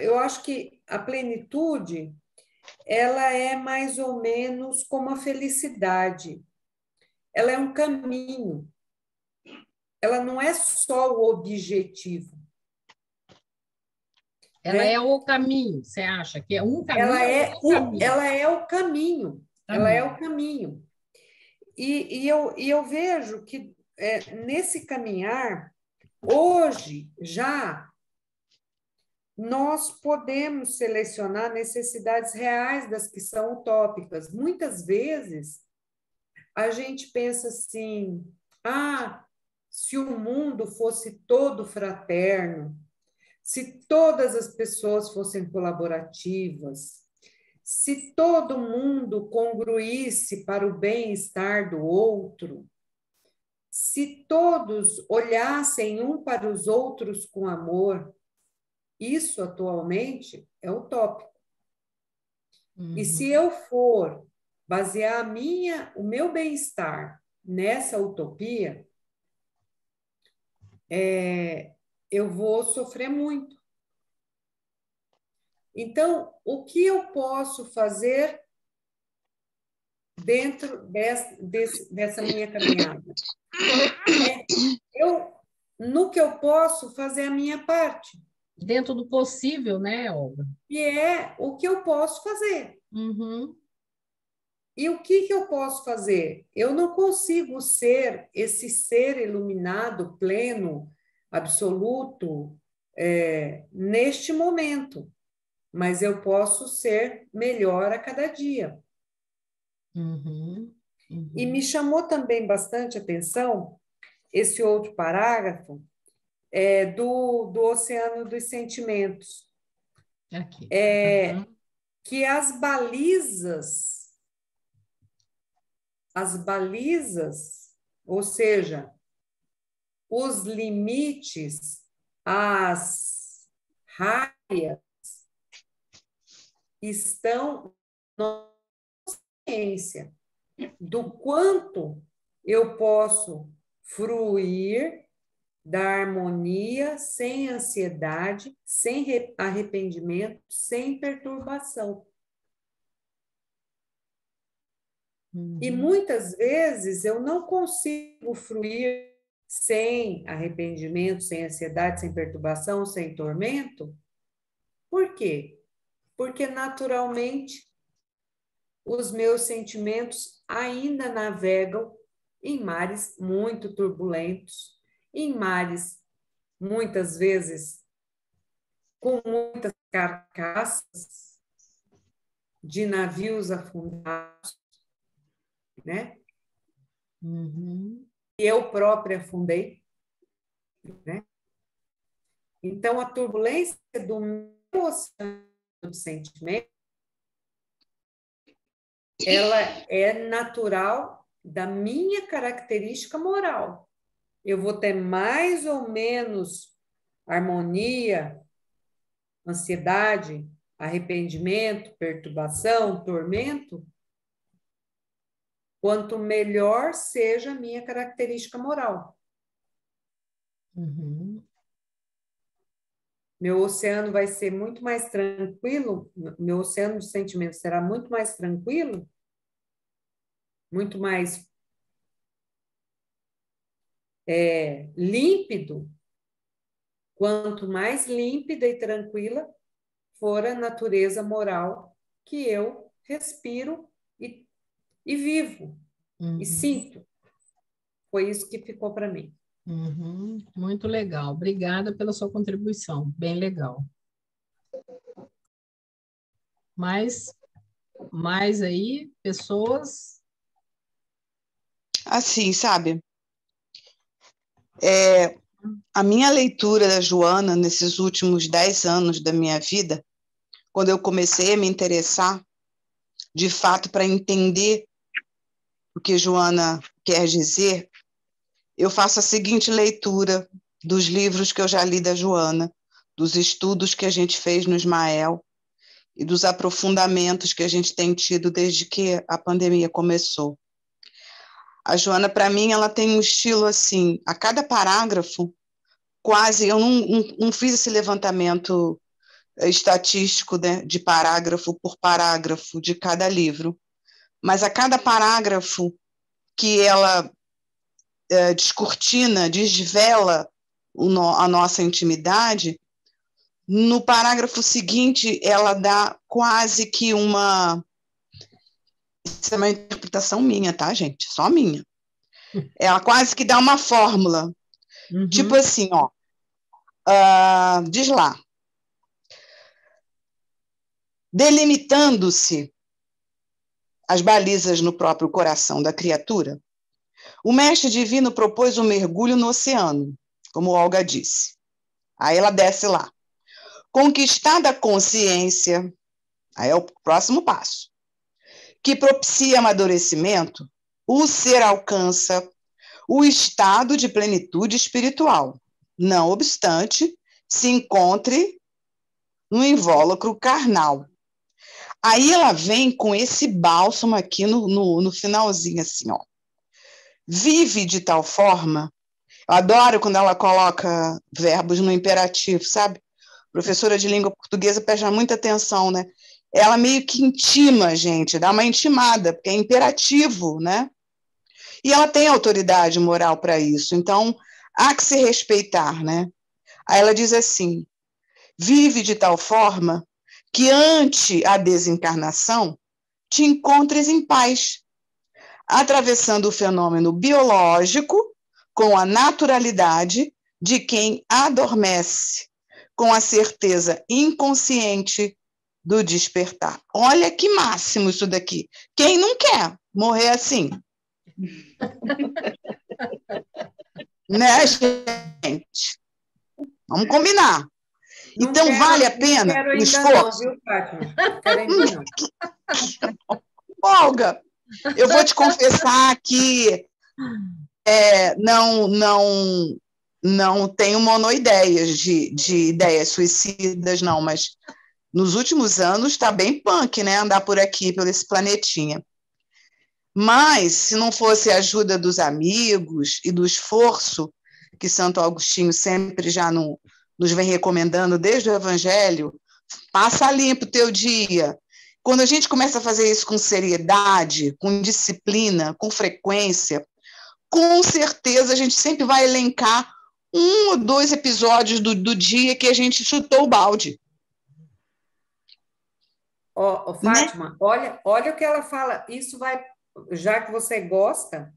eu acho que a plenitude ela é mais ou menos como a felicidade. Ela é um caminho. Ela não é só o objetivo. Ela né? é o caminho, você acha que é um caminho ou o caminho? Ela é o caminho. Ela é o caminho. E eu vejo que nesse caminhar Hoje, já, nós podemos selecionar necessidades reais das que são utópicas. Muitas vezes, a gente pensa assim, se o mundo fosse todo fraterno, se todas as pessoas fossem colaborativas, se todo mundo congruísse para o bem-estar do outro, se todos olhassem um para os outros com amor, isso atualmente é utópico. E se eu for basear o meu bem-estar nessa utopia, eu vou sofrer muito. Então, o que eu posso fazer dentro dessa minha caminhada? No que eu posso fazer a minha parte. Dentro do possível, né, Olga? E é o que eu posso fazer. E o que eu posso fazer? Eu não consigo ser esse ser iluminado, pleno, absoluto, neste momento, mas eu posso ser melhor a cada dia. E me chamou também bastante atenção esse outro parágrafo do Oceano dos Sentimentos. Aqui. Que as balizas, ou seja, os limites, as raias, estão na consciência do quanto eu posso fruir da harmonia, sem ansiedade, sem arrependimento, sem perturbação. E muitas vezes eu não consigo fruir sem arrependimento, sem ansiedade, sem perturbação, sem tormento. Por quê? Porque naturalmente os meus sentimentos ainda navegam em mares muito turbulentos, em mares muitas vezes com muitas carcaças de navios afundados, né? Eu própria afundei, né? Então, a turbulência do meu oceano de sentimento, ela é natural da minha característica moral. Eu vou ter mais ou menos harmonia, ansiedade, arrependimento, perturbação, tormento, quanto melhor seja a minha característica moral. Meu oceano vai ser muito mais tranquilo, meu oceano de sentimentos será muito mais tranquilo, muito mais límpido, quanto mais límpida e tranquila for a natureza moral que eu respiro e vivo, e sinto. Foi isso que ficou para mim. Muito legal. Obrigada pela sua contribuição. Bem legal. Mais aí, pessoas? Assim, sabe? A minha leitura da Joana nesses últimos 10 anos da minha vida, quando eu comecei a me interessar, de fato, para entender o que Joana quer dizer, eu faço a seguinte leitura dos livros que eu já li da Joana, dos estudos que a gente fez no Ismael e dos aprofundamentos que a gente tem tido desde que a pandemia começou. A Joana, para mim, ela tem um estilo assim, a cada parágrafo, quase, eu não fiz esse levantamento estatístico, né, de parágrafo por parágrafo de cada livro, mas a cada parágrafo que ela descortina, desvela a nossa intimidade, no parágrafo seguinte ela dá quase que uma... Isso é uma interpretação minha, tá, gente? Só minha. Ela quase que dá uma fórmula Tipo assim, ó, diz lá, delimitando-se as balizas no próprio coração da criatura, o mestre divino propôs um mergulho no oceano, como Olga disse. Aí ela desce lá. Conquistada a consciência, aí é o próximo passo, que propicia amadurecimento, o ser alcança o estado de plenitude espiritual, não obstante se encontre no invólucro carnal. Aí ela vem com esse bálsamo aqui no finalzinho, assim, ó. Vive de tal forma, eu adoro quando ela coloca verbos no imperativo, sabe? Professora de língua portuguesa presta muita atenção, né? Ela meio que intima a gente, dá uma intimada, porque é imperativo, né? E ela tem autoridade moral para isso, então há que se respeitar, né? Aí ela diz assim, vive de tal forma que ante a desencarnação te encontres em paz, atravessando o fenômeno biológico com a naturalidade de quem adormece, com a certeza inconsciente do despertar. Olha que máximo isso daqui. Quem não quer morrer assim? Né, gente? Vamos combinar. Não Então, quero, vale a não pena quero o ainda esforço? não, viu, Fátima? Não quero ainda não. Olga, eu vou te confessar que não tenho monoideias de ideias suicidas, não, mas nos últimos anos está bem punk, né? Andar por aqui, por esse planetinha. Mas, se não fosse a ajuda dos amigos e do esforço que Santo Agostinho sempre já nos vem recomendando desde o Evangelho, passa limpo o teu dia. Quando a gente começa a fazer isso com seriedade, com disciplina, com frequência, com certeza a gente sempre vai elencar 1 ou 2 episódios do dia que a gente chutou o balde. Fátima, né? olha o que ela fala. Isso vai, já que você gosta,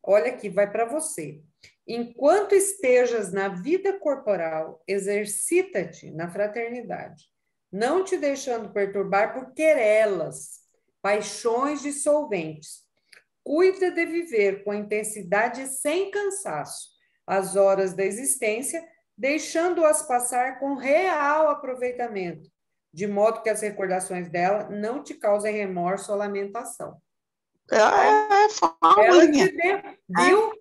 olha aqui, vai para você. Enquanto estejas na vida corporal, exercita-te na fraternidade, não te deixando perturbar por querelas, paixões dissolventes. Cuida de viver com intensidade e sem cansaço as horas da existência, deixando-as passar com real aproveitamento, de modo que as recordações dela não te causem remorso ou lamentação. É fórmula. Ela te deu, viu?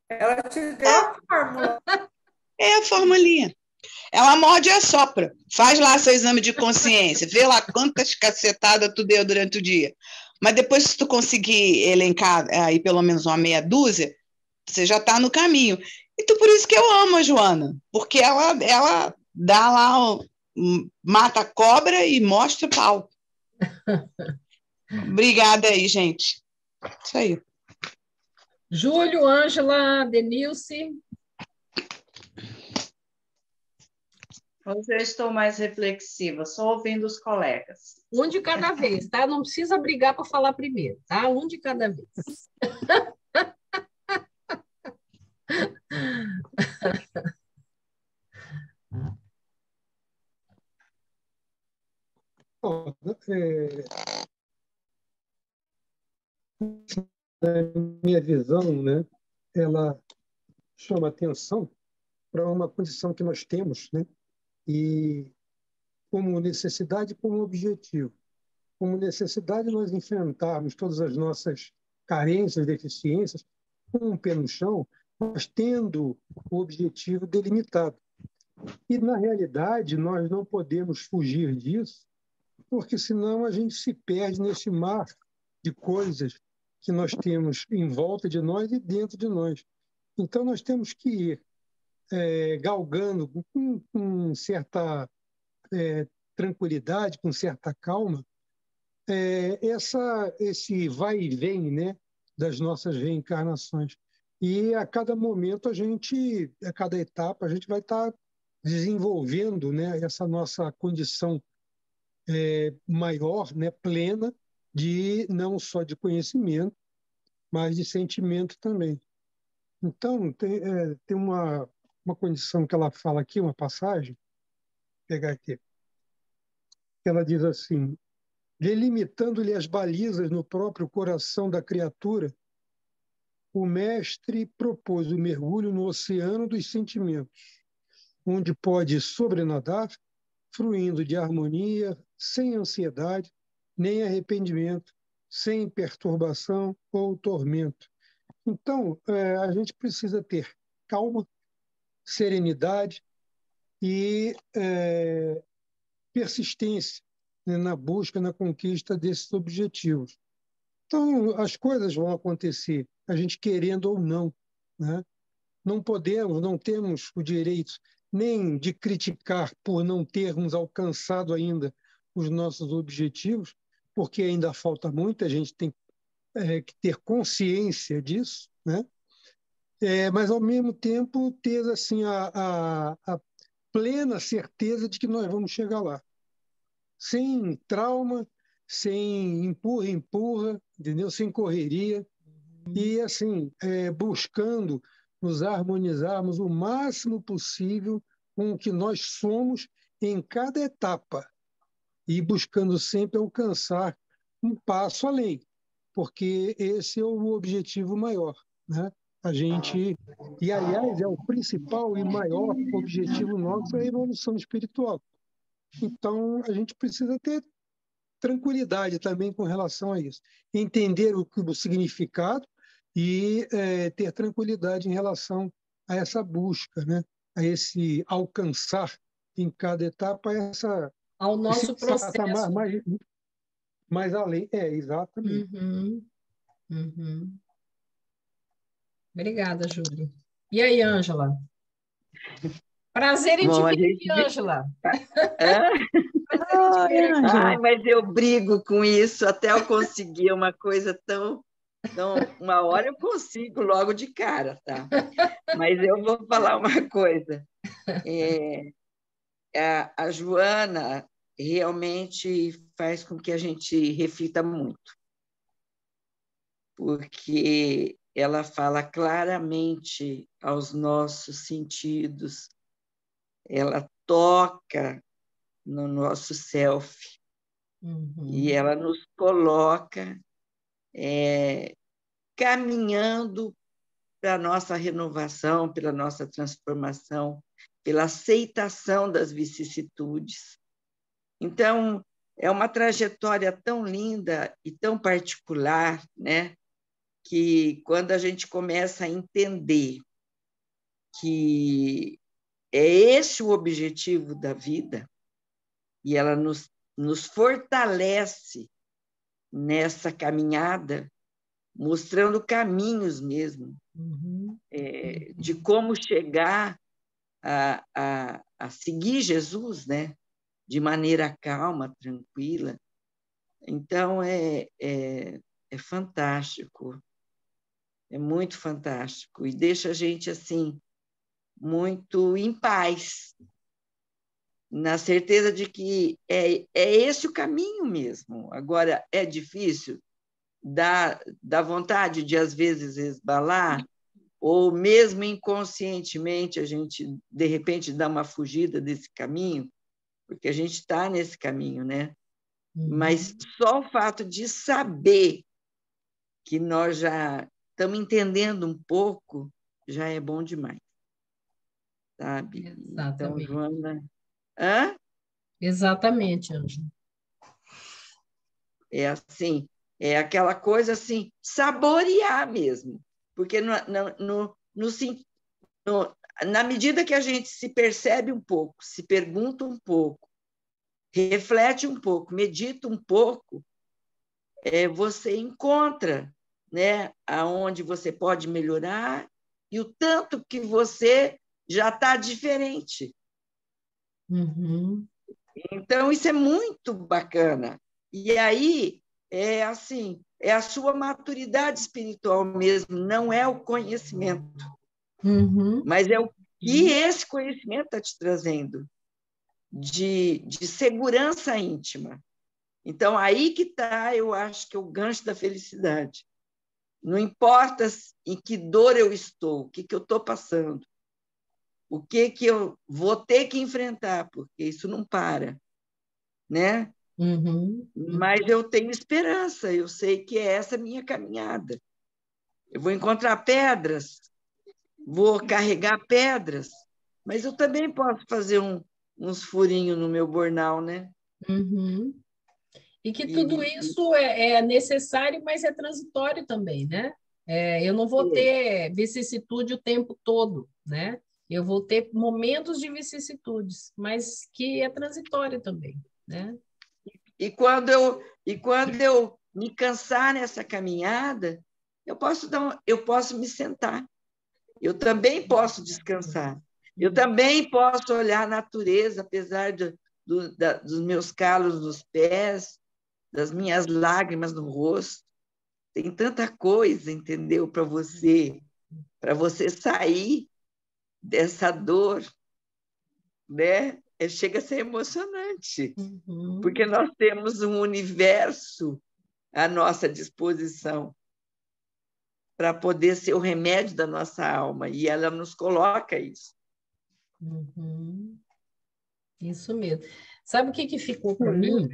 Ela te deu a fórmula. É a formulinha. Ela morde e assopra. Faz lá seu exame de consciência, vê lá quantas cacetadas tu deu durante o dia. Mas depois, se tu conseguir elencar aí pelo menos uma meia dúzia, você já está no caminho. Então, por isso que eu amo a Joana, porque ela dá lá, mata a cobra e mostra o pau. Obrigada aí, gente. Isso aí. Júlio, Ângela, Denilce. Hoje eu estou mais reflexiva, só ouvindo os colegas. Um de cada vez, tá? Não precisa brigar para falar primeiro, tá? Um de cada vez. Minha visão, né, ela chama atenção para uma condição que nós temos, né, e como necessidade, como objetivo. Como necessidade, nós enfrentarmos todas as nossas carências, deficiências, com um pé no chão, mas tendo o objetivo delimitado. E, na realidade, nós não podemos fugir disso, porque senão a gente se perde nesse mar de coisas que nós temos em volta de nós e dentro de nós. Então, nós temos que ir galgando com certa tranquilidade, com certa calma, esse vai e vem, né, das nossas reencarnações. E a cada momento, a cada etapa, a gente vai estar desenvolvendo, né, essa nossa condição maior, né, plena, de não só de conhecimento, mas de sentimento também. Então, tem uma condição que ela fala aqui, uma passagem, vou pegar aqui, ela diz assim: delimitando-lhe as balizas no próprio coração da criatura, o mestre propôs o mergulho no oceano dos sentimentos, onde pode sobrenadar, fruindo de harmonia, sem ansiedade, nem arrependimento, sem perturbação ou tormento. Então, a gente precisa ter calma, serenidade e persistência, né, na busca, na conquista desses objetivos. Então, as coisas vão acontecer, a gente querendo ou não, né? Não podemos, não temos o direito nem de criticar por não termos alcançado ainda os nossos objetivos, porque ainda falta muito, a gente tem que ter consciência disso, né? Mas, ao mesmo tempo, ter assim, a plena certeza de que nós vamos chegar lá. Sem trauma, sem empurra, entendeu? Sem correria. E, assim, buscando nos harmonizarmos o máximo possível com o que nós somos em cada etapa e buscando sempre alcançar um passo além, porque esse é o objetivo maior, né? A gente, e aliás, é o principal e maior objetivo nosso, é a evolução espiritual. Então, a gente precisa ter tranquilidade também com relação a isso. Entender o significado e ter tranquilidade em relação a essa busca, né? A esse alcançar em cada etapa Ao nosso processo. Mais além. Exatamente. Uhum, uhum. Obrigada, Júlia. E aí, Ângela? Prazer em te Bom, a ver gente... aqui, Ângela. Ai, mas eu brigo com isso até eu conseguir uma coisa tão... uma hora eu consigo logo de cara, tá? Mas eu vou falar uma coisa. A Joana realmente faz com que a gente reflita muito, porque ela fala claramente aos nossos sentidos, ela toca no nosso self, e ela nos coloca caminhando para a nossa renovação, pela nossa transformação, pela aceitação das vicissitudes. Então, é uma trajetória tão linda e tão particular, né? Que quando a gente começa a entender que é esse o objetivo da vida, e ela nos fortalece nessa caminhada, mostrando caminhos mesmo, de como chegar a seguir Jesus, né? De maneira calma, tranquila. Então, é fantástico, é muito fantástico, e deixa a gente assim, muito em paz, na certeza de que é esse o caminho mesmo. Agora, é difícil, dá vontade de, às vezes, esbalar, ou mesmo inconscientemente a gente, de repente, dá uma fugida desse caminho, porque a gente está nesse caminho, né? Mas só o fato de saber que nós já estamos entendendo um pouco já é bom demais, sabe? Exatamente. Então, Joana... Hã? Exatamente, Ângela. É assim, é aquela coisa assim, saborear mesmo, porque na medida que a gente se percebe um pouco, se pergunta um pouco, reflete um pouco, medita um pouco, você encontra, né, aonde você pode melhorar e o tanto que você já está diferente. Então, isso é muito bacana. E aí, assim, é a sua maturidade espiritual mesmo, não é o conhecimento, mas é o que esse conhecimento está te trazendo, de segurança íntima. Então, aí que está, eu acho que é o gancho da felicidade. Não importa em que dor eu estou, o que eu estou passando, o que eu vou ter que enfrentar, porque isso não para, né? Mas eu tenho esperança, eu sei que é essa a minha caminhada. Eu vou encontrar pedras, vou carregar pedras, mas eu também posso fazer uns furinhos no meu bornal, né? E que tudo isso é necessário, mas é transitório também, né? Eu não vou ter vicissitude o tempo todo, né? Eu vou ter momentos de vicissitudes, mas que é transitório também, né? E quando eu me cansar nessa caminhada, eu posso me sentar. Eu também posso descansar. Eu também posso olhar a natureza, apesar dos meus calos nos pés, das minhas lágrimas no rosto. Tem tanta coisa, entendeu, para você sair dessa dor, né? Chega a ser emocionante, porque nós temos um universo à nossa disposição para poder ser o remédio da nossa alma, e ela nos coloca isso. Isso mesmo. Sabe o que ficou para mim?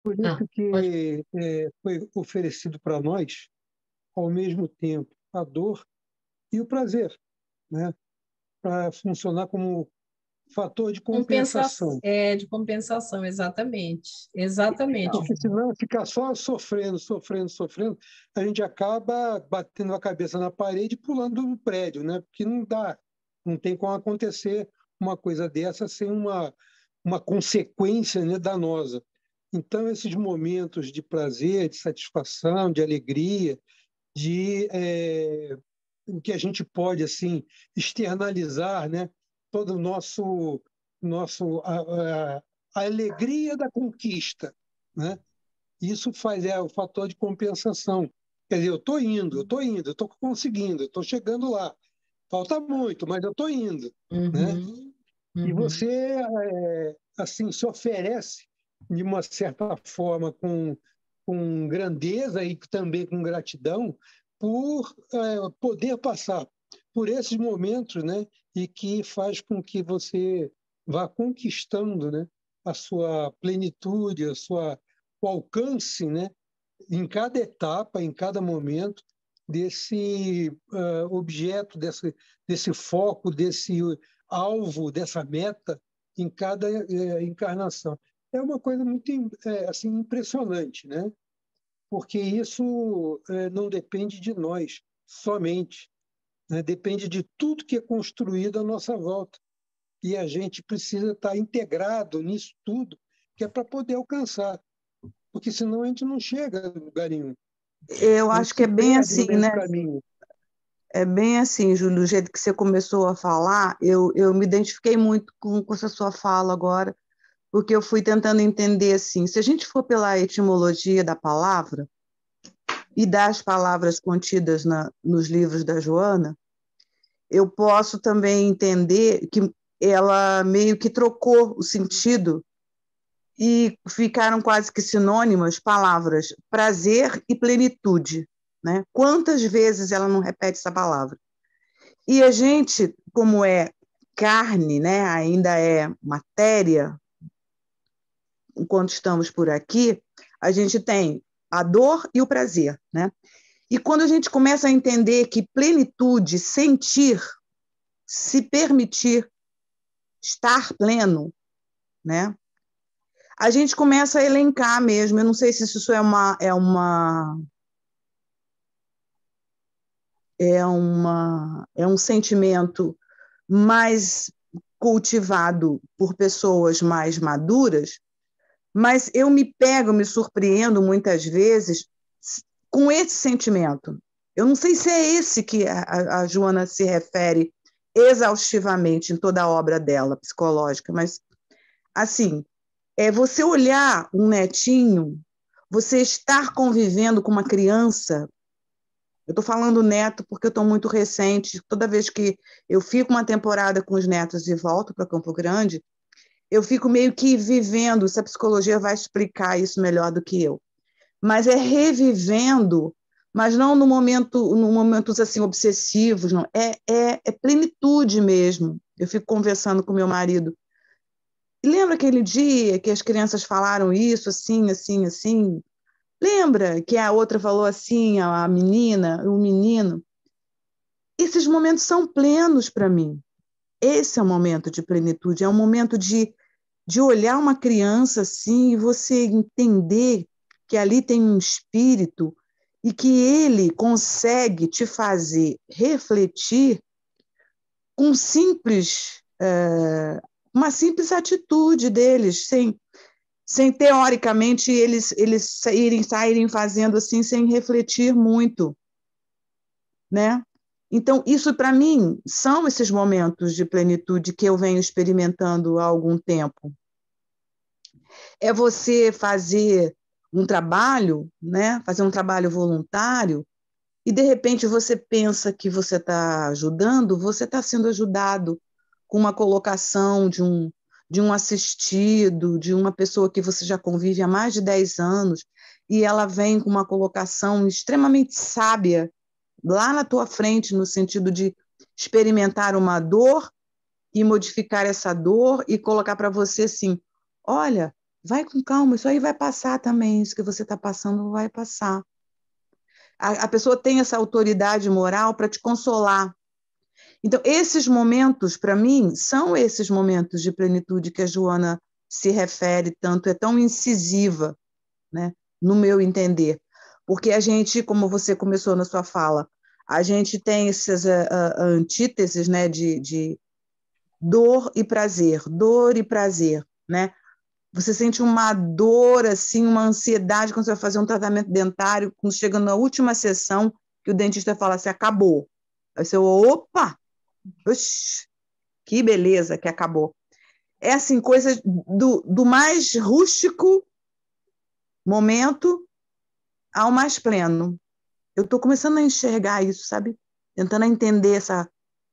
Por isso que foi oferecido para nós, ao mesmo tempo, a dor e o prazer, né? Para funcionar como fator de compensação. De compensação, exatamente. Exatamente. Porque senão ficar só sofrendo, a gente acaba batendo a cabeça na parede e pulando do prédio, né? Porque não dá, não tem como acontecer uma coisa dessa sem uma consequência, né, danosa. Então, esses momentos de prazer, de satisfação, de alegria, em que a gente pode assim externalizar, né, todo o nosso a alegria da conquista, né? Isso faz o fator de compensação. Quer dizer, eu estou estou conseguindo, estou chegando lá. Falta muito, mas eu estou indo, né? E você assim se oferece de uma certa forma com grandeza e também com gratidão por poder passar por esses momentos, né? E que faz com que você vá conquistando, né, a sua plenitude, o alcance, né, em cada etapa, em cada momento desse objeto, desse foco, desse alvo, dessa meta em cada encarnação. É uma coisa muito assim impressionante, né? Porque isso não depende de nós somente, né? Depende de tudo que é construído à nossa volta. E a gente precisa estar integrado nisso tudo, que é para poder alcançar. Porque senão a gente não chega a lugar nenhum. Eu acho que é bem assim, né? Caminho. É bem assim, Júlio, do jeito que você começou a falar, eu me identifiquei muito com essa sua fala agora, porque eu fui tentando entender assim, se a gente for pela etimologia da palavra e das palavras contidas nos livros da Joana, eu posso também entender que ela meio que trocou o sentido e ficaram quase que sinônimas palavras prazer e plenitude, né? Quantas vezes ela não repete essa palavra? E a gente, como é carne, né, ainda é matéria, enquanto estamos por aqui, a gente tem a dor e o prazer, né? E quando a gente começa a entender que plenitude, sentir, se permitir estar pleno, né? A gente começa a elencar mesmo. Eu não sei se isso é um sentimento mais cultivado por pessoas mais maduras, mas eu me surpreendo muitas vezes com esse sentimento. Eu não sei se é esse que a Joana se refere exaustivamente em toda a obra dela, psicológica, mas, assim, você olhar um netinho, você estar convivendo com uma criança. Eu estou falando neto porque eu estou muito recente. Toda vez que eu fico uma temporada com os netos e volto para Campo Grande, eu fico meio que vivendo, se a psicologia vai explicar isso melhor do que eu. Mas é revivendo, mas não momentos assim obsessivos, não. É plenitude mesmo. Eu fico conversando com meu marido. E lembra aquele dia que as crianças falaram isso, assim, assim, assim? Lembra que a outra falou assim, a menina, o menino? Esses momentos são plenos para mim. Esse é o momento de plenitude, é um momento de olhar uma criança assim e você entender que ali tem um espírito e que ele consegue te fazer refletir com uma simples atitude deles, sem teoricamente eles saírem fazendo assim sem refletir muito, né? Então, isso para mim são esses momentos de plenitude que eu venho experimentando há algum tempo. É você fazer um trabalho, né? Fazer um trabalho voluntário, e de repente você pensa que você está ajudando, você está sendo ajudado com uma colocação de um assistido, de uma pessoa que você já convive há mais de 10 anos, e ela vem com uma colocação extremamente sábia lá na tua frente, no sentido de experimentar uma dor e modificar essa dor e colocar para você assim, olha, vai com calma, isso aí vai passar também, isso que você está passando vai passar. A pessoa tem essa autoridade moral para te consolar. Então, esses momentos, para mim, são esses momentos de plenitude que a Joana se refere tanto, é tão incisiva, né, no meu entender. Porque a gente, como você começou na sua fala, a gente tem essas antíteses, né, de dor e prazer, né? Você sente uma dor, assim, uma ansiedade quando você vai fazer um tratamento dentário, quando chega na última sessão, que o dentista fala assim, acabou. Aí você, opa, oxi, que beleza que acabou. É assim, coisa do mais rústico momento ao mais pleno. Eu estou começando a enxergar isso, sabe? Tentando entender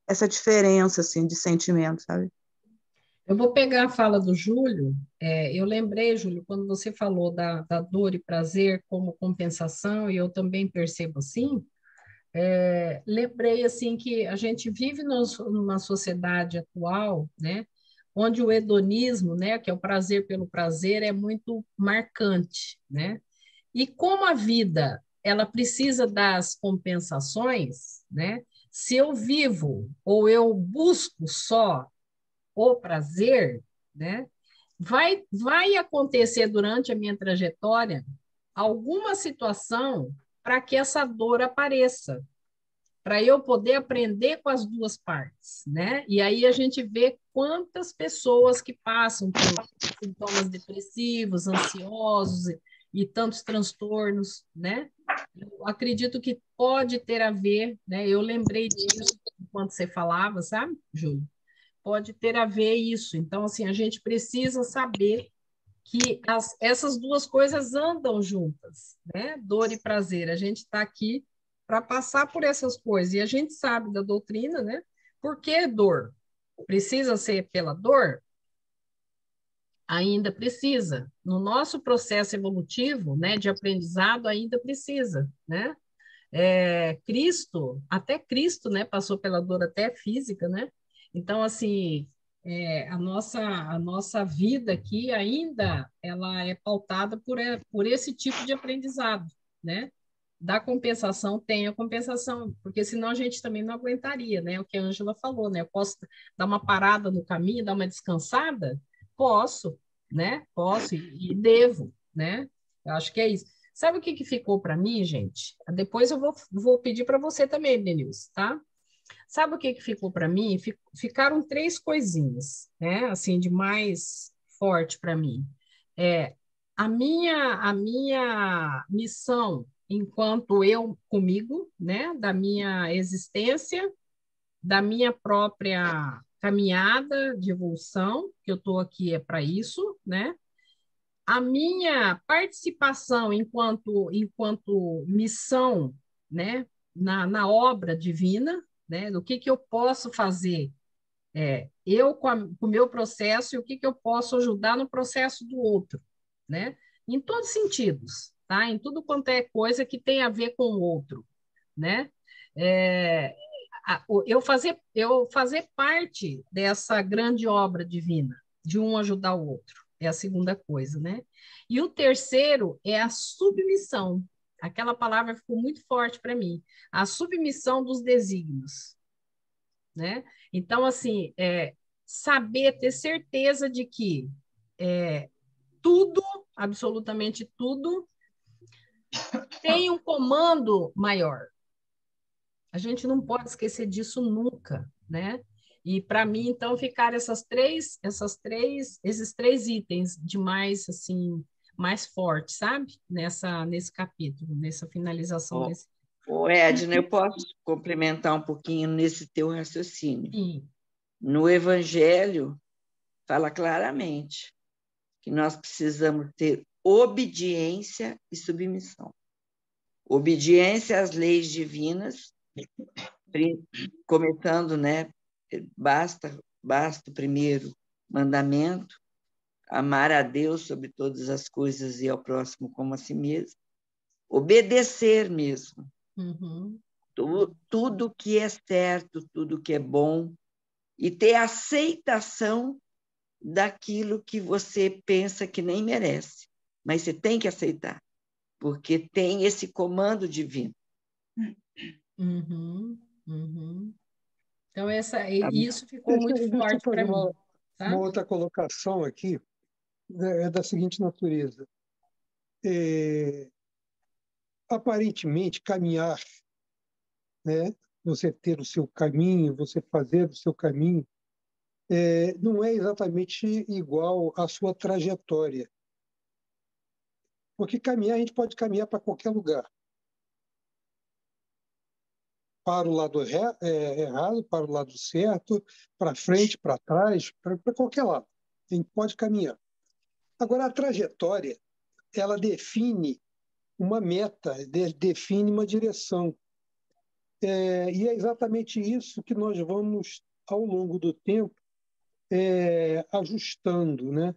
essa diferença, assim, de sentimento, sabe? Eu vou pegar a fala do Júlio. Eu lembrei, Júlio, quando você falou da dor e prazer como compensação, e eu também percebo assim, lembrei assim que a gente vive numa sociedade atual, né, onde o hedonismo, né, que é o prazer pelo prazer, é muito marcante, né? E como a vida ela precisa das compensações, né? Se eu vivo ou eu busco só o prazer, né? Vai acontecer durante a minha trajetória alguma situação para que essa dor apareça, para eu poder aprender com as duas partes, né? E aí a gente vê quantas pessoas que passam por sintomas depressivos, ansiosos e tantos transtornos, né? Eu acredito que pode ter a ver, né? Eu lembrei disso enquanto você falava, sabe, Júlio? Pode ter a ver isso. Então, assim, a gente precisa saber que essas duas coisas andam juntas, né? Dor e prazer. A gente está aqui para passar por essas coisas. E a gente sabe da doutrina, né? Por que dor? Precisa ser pela dor? Ainda precisa. No nosso processo evolutivo, né, de aprendizado, ainda precisa, né? Até Cristo, né, passou pela dor até física, né? Então, assim, a nossa vida aqui ainda ela é pautada por esse tipo de aprendizado, né? Da compensação, tem a compensação, porque senão a gente também não aguentaria, né? O que a Ângela falou, né? Eu posso dar uma parada no caminho, dar uma descansada? Posso, né? Posso e devo, né? Eu acho que é isso. Sabe o que ficou para mim, gente? Depois eu vou pedir para você também, Denilson, tá? Sabe o que ficou para mim? Ficaram três coisinhas, né? Assim, de mais forte para mim. É, a minha missão enquanto eu comigo, né? Da minha existência, da minha própria caminhada de evolução, que eu estou aqui é para isso, né? A minha participação enquanto missão, né, na obra divina, né, do que eu posso fazer, eu com o meu processo e o que eu posso ajudar no processo do outro, né, em todos os sentidos, tá, em tudo quanto é coisa que tem a ver com o outro, né, é, eu fazer parte dessa grande obra divina, de um ajudar o outro, é a segunda coisa, né? E o terceiro é a submissão. Aquela palavra ficou muito forte para mim, a submissão dos desígnios, né? Então, assim, saber, ter certeza de que tudo, absolutamente tudo, tem um comando maior. A gente não pode esquecer disso nunca, né? E para mim, então, ficaram esses três itens de mais assim, mais forte, sabe? Nesse capítulo, nessa finalização desse. Edna, eu posso complementar um pouquinho nesse teu raciocínio. Sim. No Evangelho, fala claramente que nós precisamos ter obediência e submissão. Obediência às leis divinas, começando, né? Basta o primeiro mandamento, amar a Deus sobre todas as coisas e ao próximo como a si mesmo. Obedecer mesmo. Uhum. Tudo que é certo, tudo que é bom, e ter aceitação daquilo que você pensa que nem merece, mas você tem que aceitar, porque tem esse comando divino. Uhum. Uhum. Então, isso ficou muito forte para mim. Uma outra colocação aqui é da seguinte natureza. Aparentemente, caminhar, né? Você ter o seu caminho, você fazer o seu caminho, não é exatamente igual à sua trajetória. Porque caminhar, a gente pode caminhar para qualquer lugar. Para o lado errado, para o lado certo, para frente, para trás, para qualquer lado. A gente pode caminhar. Agora, a trajetória, ela define uma meta, define uma direção. E é exatamente isso que nós vamos, ao longo do tempo, ajustando, né?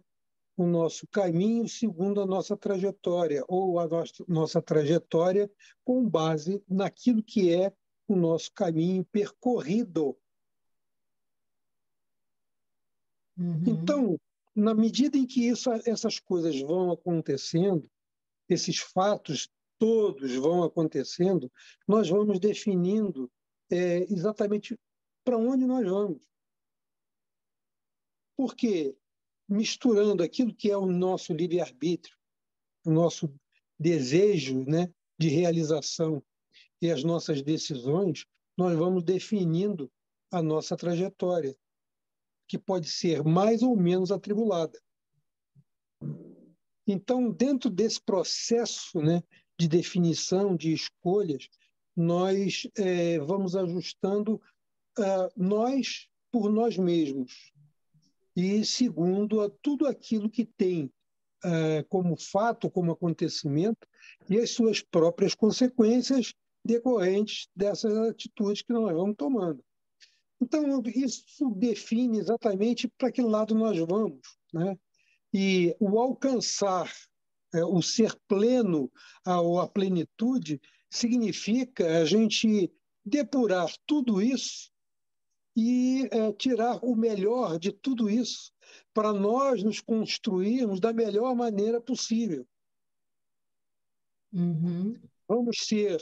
O nosso caminho segundo a nossa trajetória, ou a nossa trajetória com base naquilo que é o nosso caminho percorrido. Uhum. Então, na medida em que essas coisas vão acontecendo, esses fatos todos vão acontecendo, nós vamos definindo exatamente para onde nós vamos. Porque misturando aquilo que é o nosso livre-arbítrio, o nosso desejo, né, de realização e as nossas decisões, nós vamos definindo a nossa trajetória, que pode ser mais ou menos atribulada. Então, dentro desse processo, né, de definição, de escolhas, nós vamos ajustando nós por nós mesmos e segundo a tudo aquilo que tem como fato, como acontecimento e as suas próprias consequências decorrentes dessas atitudes que nós vamos tomando. Então, isso define exatamente para que lado nós vamos, né? E o alcançar, o ser pleno, a plenitude, significa a gente depurar tudo isso e tirar o melhor de tudo isso para nós nos construirmos da melhor maneira possível. Uhum. Vamos ser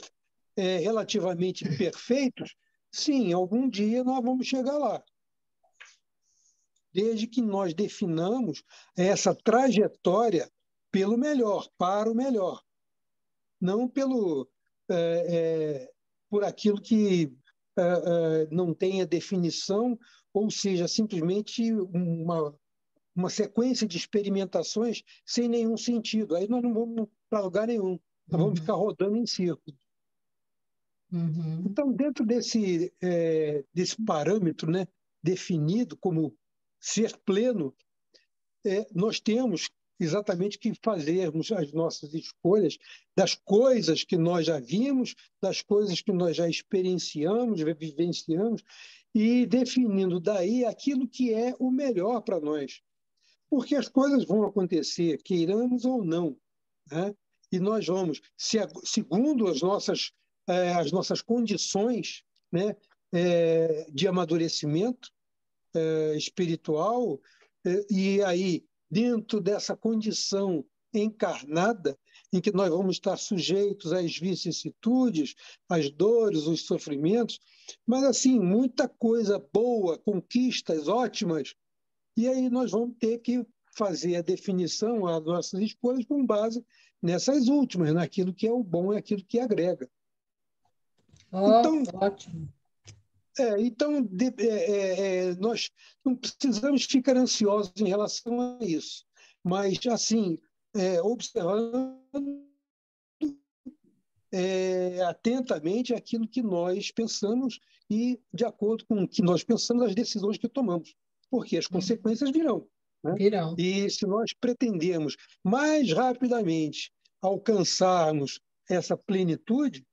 relativamente perfeitos? Sim, algum dia nós vamos chegar lá. Desde que nós definamos essa trajetória pelo melhor, para o melhor. Não por aquilo que não tenha definição, ou seja, simplesmente uma sequência de experimentações sem nenhum sentido. Aí nós não vamos para lugar nenhum, nós vamos ficar rodando em círculo. Uhum. Então, dentro desse parâmetro, né, definido como ser pleno, nós temos exatamente que fazermos as nossas escolhas das coisas que nós já vimos, das coisas que nós já experienciamos, vivenciamos, e definindo daí aquilo que é o melhor para nós. Porque as coisas vão acontecer, queiramos ou não, né? E nós vamos, segundo as nossas condições, né, de amadurecimento espiritual, e aí, dentro dessa condição encarnada, em que nós vamos estar sujeitos às vicissitudes, às dores, os sofrimentos, mas, assim, muita coisa boa, conquistas ótimas, e aí nós vamos ter que fazer a definição, as nossas escolhas, com base nessas últimas, naquilo que é o bom e aquilo que agrega. Então, ótimo. Então, nós não precisamos ficar ansiosos em relação a isso, mas, assim, observando atentamente aquilo que nós pensamos e, de acordo com o que nós pensamos, as decisões que tomamos, porque as consequências virão. Né? Virão. E se nós pretendemos mais rapidamente alcançarmos essa plenitude,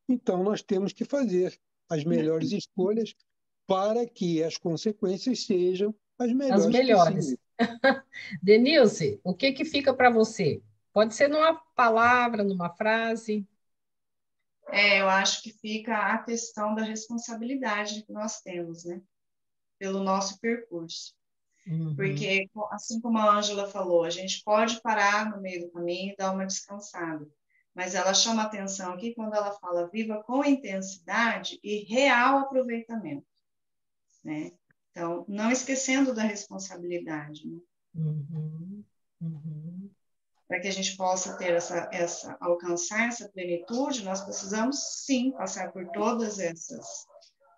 então nós temos que fazer as melhores escolhas para que as consequências sejam as melhores. As melhores. Denilce, o que fica para você? Pode ser numa palavra, numa frase. Eu acho que fica a questão da responsabilidade que nós temos, né? Pelo nosso percurso. Porque, assim como a Ângela falou, a gente pode parar no meio do caminho e dar uma descansada. Mas ela chama atenção aqui quando ela fala viva com intensidade e real aproveitamento, né? Então, não esquecendo da responsabilidade, né? Para que a gente possa ter alcançar essa plenitude, nós precisamos, sim, passar por todas essas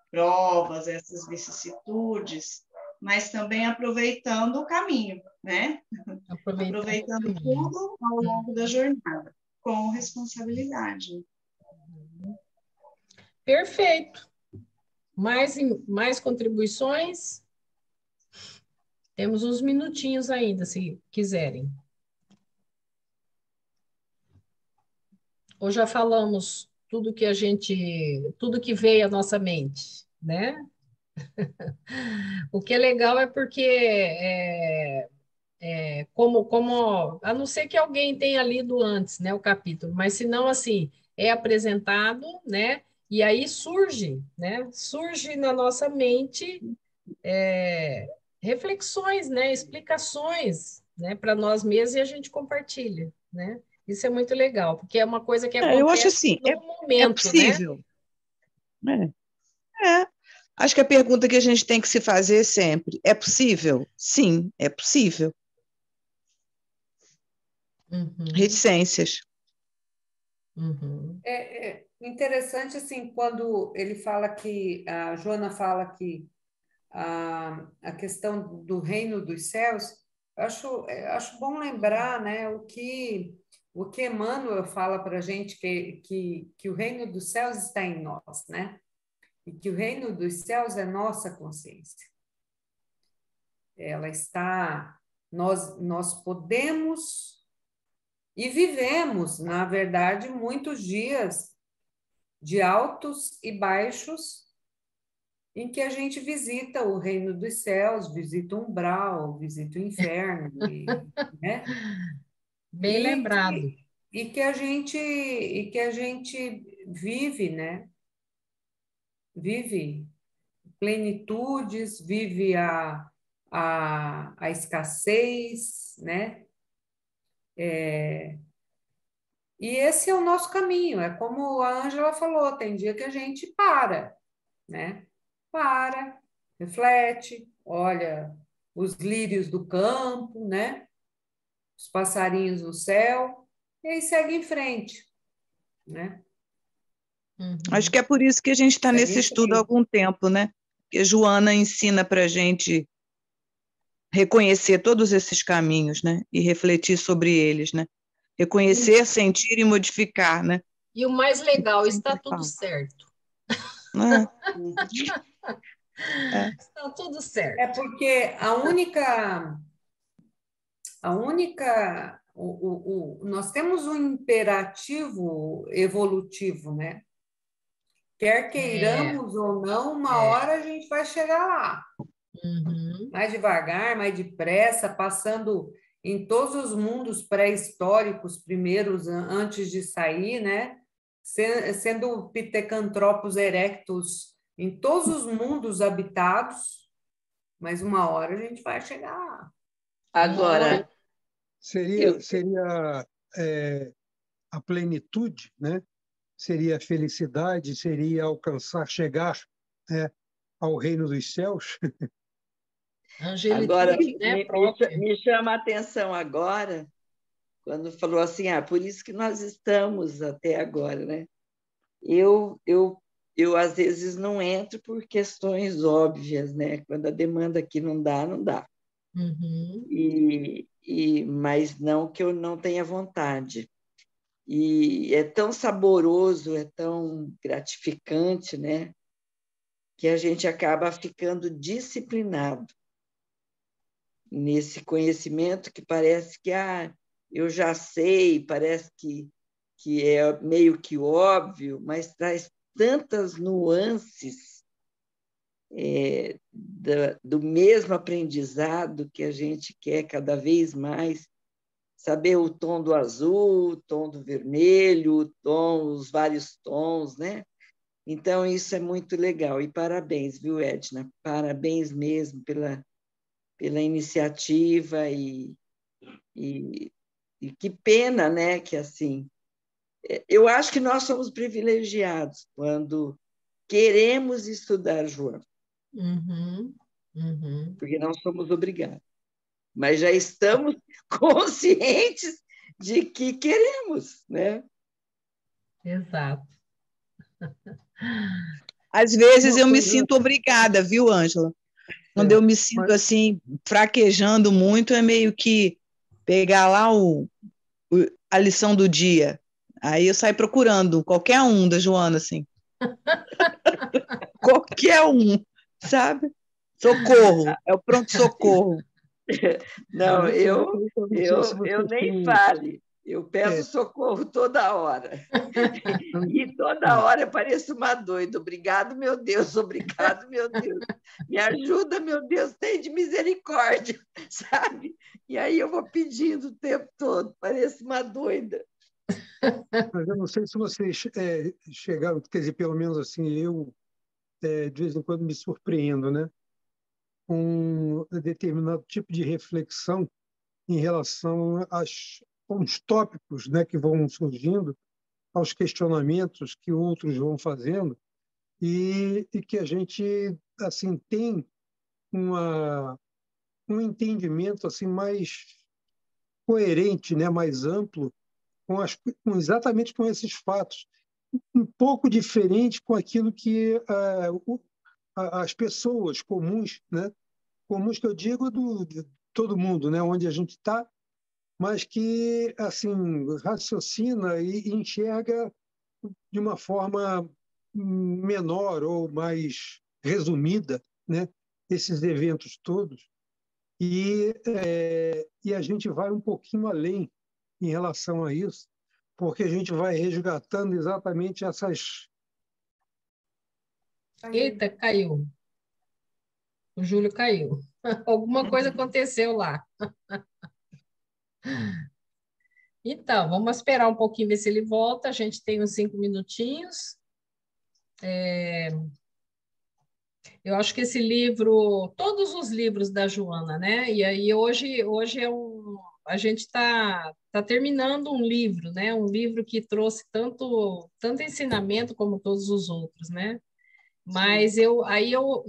provas, essas vicissitudes, mas também aproveitando o caminho, né? Aproveitando tudo ao longo da jornada, com responsabilidade. Perfeito. Mais contribuições? Temos uns minutinhos ainda, se quiserem. Ou já falamos tudo que veio à nossa mente, né? O que é legal é porque a não ser que alguém tenha lido antes, né, o capítulo, mas se não, assim, é apresentado, né, e aí surge na nossa mente reflexões, né, explicações, né, para nós mesmos e a gente compartilha, né? Isso é muito legal, porque é uma coisa que acontece eu acho assim, no momento, possível. Né? Acho que a pergunta que a gente tem que se fazer sempre, é possível? Sim, é possível. Reticências. É interessante, assim, quando ele fala que, a Joana fala que a questão do reino dos céus, acho bom lembrar, né, o que Emmanuel fala para a gente, que o reino dos céus está em nós, né? E que o reino dos céus é nossa consciência. Ela está, nós podemos e vivemos, na verdade, muitos dias de altos e baixos, em que a gente visita o reino dos céus, visita o umbral, visita o inferno, né? Bem lembrado. E que a gente vive, né? Vive plenitudes, vive a escassez, né? E esse é o nosso caminho, é como a Ângela falou, tem dia que a gente para, né? Para, reflete, olha os lírios do campo, né? Os passarinhos no céu, e aí segue em frente, né? Acho que é por isso que a gente está nesse estudo há algum tempo, né? Que a Joana ensina para a gente reconhecer todos esses caminhos, né? E refletir sobre eles, né? Reconhecer, sentir e modificar, né? E o mais legal, está tudo certo. Está tudo certo. É porque nós temos um imperativo evolutivo, né? Quer queiramos ou não, uma hora a gente vai chegar lá. Mais devagar, mais depressa, passando em todos os mundos pré-históricos, primeiros, antes de sair, né? Sendo Pithecanthropus erectus em todos os mundos habitados, mas uma hora a gente vai chegar lá. Agora, seria a plenitude, né? Seria a felicidade, seria alcançar, chegar, né, ao reino dos céus. agora né, me chama a atenção agora, quando falou assim, por isso que nós estamos até agora, né? Eu às vezes não entro por questões óbvias, né? Quando a demanda aqui não dá, não dá. Uhum. Mas não que eu não tenha vontade. E é tão saboroso, é tão gratificante, né? Que a gente acaba ficando disciplinado nesse conhecimento que parece que eu já sei, parece que é meio que óbvio, mas traz tantas nuances do mesmo aprendizado que a gente quer cada vez mais, saber o tom do azul, o tom do vermelho, os vários tons, né? Então, isso é muito legal. E parabéns, viu, Edna? Parabéns mesmo pela iniciativa e que pena, né, que assim, eu acho que nós somos privilegiados quando queremos estudar Joana, porque não somos obrigados, mas já estamos conscientes de que queremos, né? Exato. Às vezes eu me sinto obrigada, viu, Ângela? Quando eu me sinto assim, fraquejando muito, é meio que pegar lá a lição do dia. Aí eu saio procurando qualquer um da Joana, assim. Qualquer um, sabe? Socorro, é o pronto-socorro. Não, eu nem fale. Eu peço socorro toda hora. E toda hora eu pareço uma doida. Obrigado, meu Deus, obrigado, meu Deus. Me ajuda, meu Deus, tem de misericórdia, sabe? E aí eu vou pedindo o tempo todo, pareço uma doida. Mas eu não sei se vocês chegaram, quer dizer, pelo menos assim, eu de vez em quando me surpreendo, né? Com um determinado tipo de reflexão em relação aos tópicos, né, que vão surgindo, aos questionamentos que outros vão fazendo, e que a gente assim tem um entendimento assim mais coerente, né, mais amplo, exatamente com esses fatos, um pouco diferente com aquilo que as pessoas comuns, né, comuns que eu digo de todo mundo, né, onde a gente está, mas que assim raciocina e enxerga de uma forma menor ou mais resumida, né, esses eventos todos, e a gente vai um pouquinho além em relação a isso, porque a gente vai resgatando exatamente essas... Eita, caiu. O Júlio caiu. Alguma coisa aconteceu lá. Então, vamos esperar um pouquinho, ver se ele volta. A gente tem uns 5 minutinhos. Eu acho que esse livro, todos os livros da Joana, né? E aí hoje a gente está terminando um livro, né? Um livro que trouxe tanto ensinamento como todos os outros, né? Mas o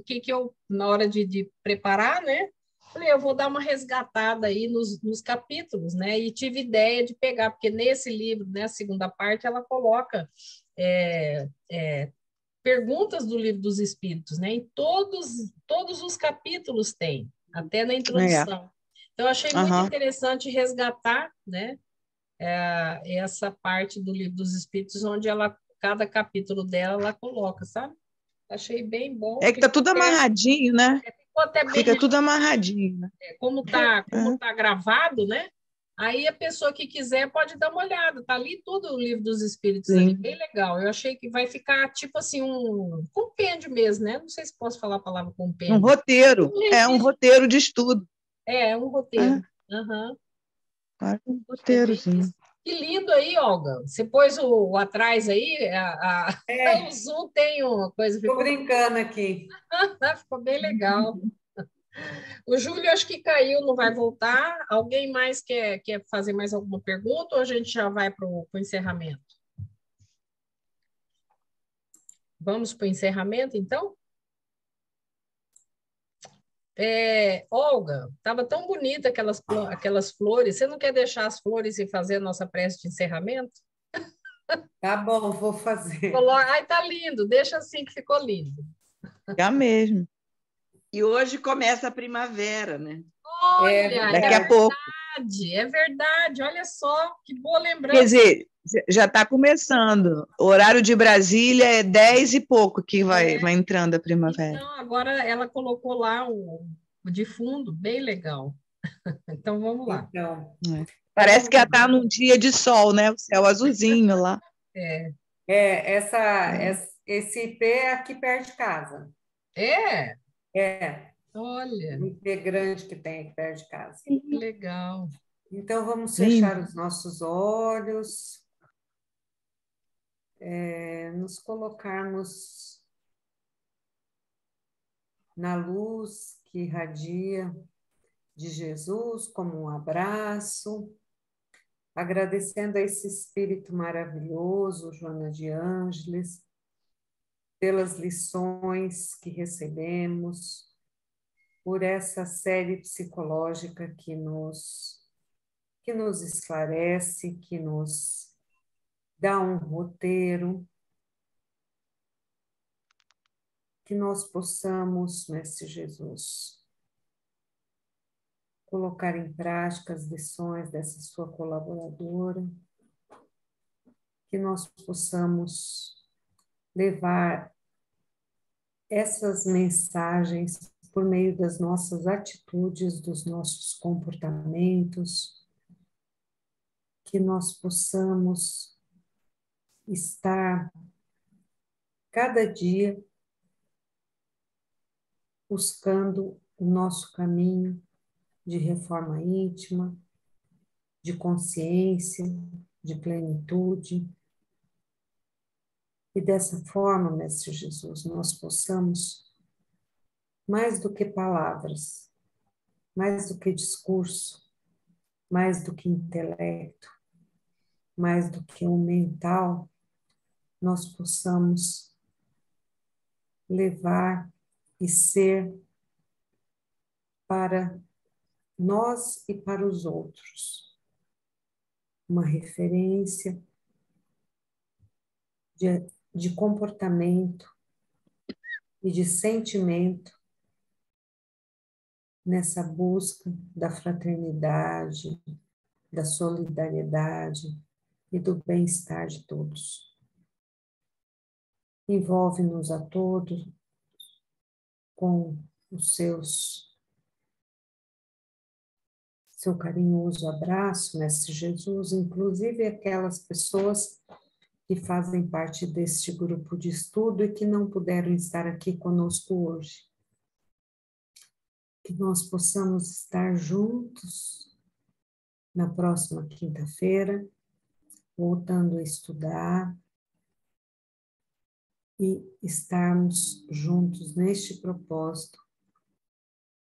que eu, na hora de preparar, né? Falei, eu vou dar uma resgatada aí nos capítulos, né? E tive ideia de pegar, porque nesse livro, né, a segunda parte, ela coloca perguntas do Livro dos Espíritos, né? Em todos os capítulos tem, até na introdução. Então, eu achei muito interessante resgatar, né? Essa parte do Livro dos Espíritos, onde cada capítulo dela, ela coloca, sabe? Achei bem bom. É que tá tudo amarradinho, né? Ficou até bem... Fica tudo amarradinho, né? Como tá gravado, né? Aí a pessoa que quiser pode dar uma olhada. Tá ali tudo o Livro dos Espíritos ali, bem legal. Eu achei que vai ficar tipo assim um compêndio mesmo, né? Não sei se posso falar a palavra compêndio. Um roteiro, um roteiro de estudo. Um roteiro. Um roteirozinho. Que lindo aí, Olga. Você pôs o atrás aí, o Zoom tem uma coisa. Estou brincando aqui. Ficou bem legal. O Júlio acho que caiu, não vai voltar. Alguém mais quer fazer mais alguma pergunta ou a gente já vai para o encerramento? Vamos para o encerramento, então? Olga, estava tão bonita aquelas flores. Você não quer deixar as flores e fazer a nossa prece de encerramento? Tá bom, vou fazer. Ai, tá lindo. Deixa assim que ficou lindo. É mesmo. E hoje começa a primavera, né? Olha, daqui a pouco. É verdade. Olha só, que boa lembrança. Quer dizer, já está começando. O horário de Brasília é 10 e pouco que vai entrando a primavera. Então, agora ela colocou lá o de fundo, bem legal. Então, vamos lá. Então, parece que ela está num dia de sol, né? O céu azulzinho lá. Esse IP é aqui perto de casa. É? É. Olha. O IP grande que tem aqui perto de casa. Que legal. Então, vamos fechar os nossos olhos. Nos colocarmos na luz que irradia de Jesus como um abraço, agradecendo a esse Espírito maravilhoso, Joana de Ângeles, pelas lições que recebemos, por essa série psicológica que nos esclarece, que nos dá um roteiro, que nós possamos, Mestre Jesus, colocar em prática as lições dessa sua colaboradora, que nós possamos levar essas mensagens por meio das nossas atitudes, dos nossos comportamentos, que nós possamos estar cada dia buscando o nosso caminho de reforma íntima, de consciência, de plenitude. E dessa forma, Mestre Jesus, nós possamos, mais do que palavras, mais do que discurso, mais do que intelecto, mais do que o mental, nós possamos levar e ser para nós e para os outros uma referência de comportamento e de sentimento nessa busca da fraternidade, da solidariedade e do bem-estar de todos. Envolve-nos a todos com os seu carinhoso abraço, Mestre Jesus, inclusive aquelas pessoas que fazem parte deste grupo de estudo e que não puderam estar aqui conosco hoje. Que nós possamos estar juntos na próxima quinta-feira, voltando a estudar e estarmos juntos neste propósito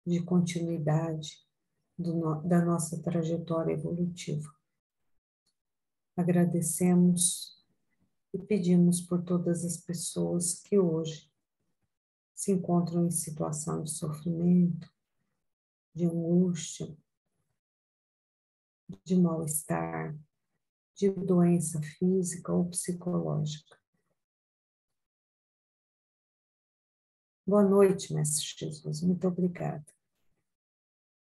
de continuidade da nossa trajetória evolutiva. Agradecemos e pedimos por todas as pessoas que hoje se encontram em situação de sofrimento, de angústia, de mal-estar, de doença física ou psicológica. Boa noite, Mestre Jesus. Muito obrigada.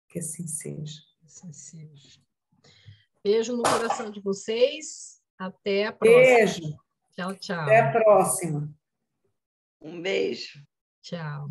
Que assim seja. Assim seja. Beijo no coração de vocês. Até a próxima. Beijo. Tchau, tchau. Até a próxima. Um beijo. Tchau.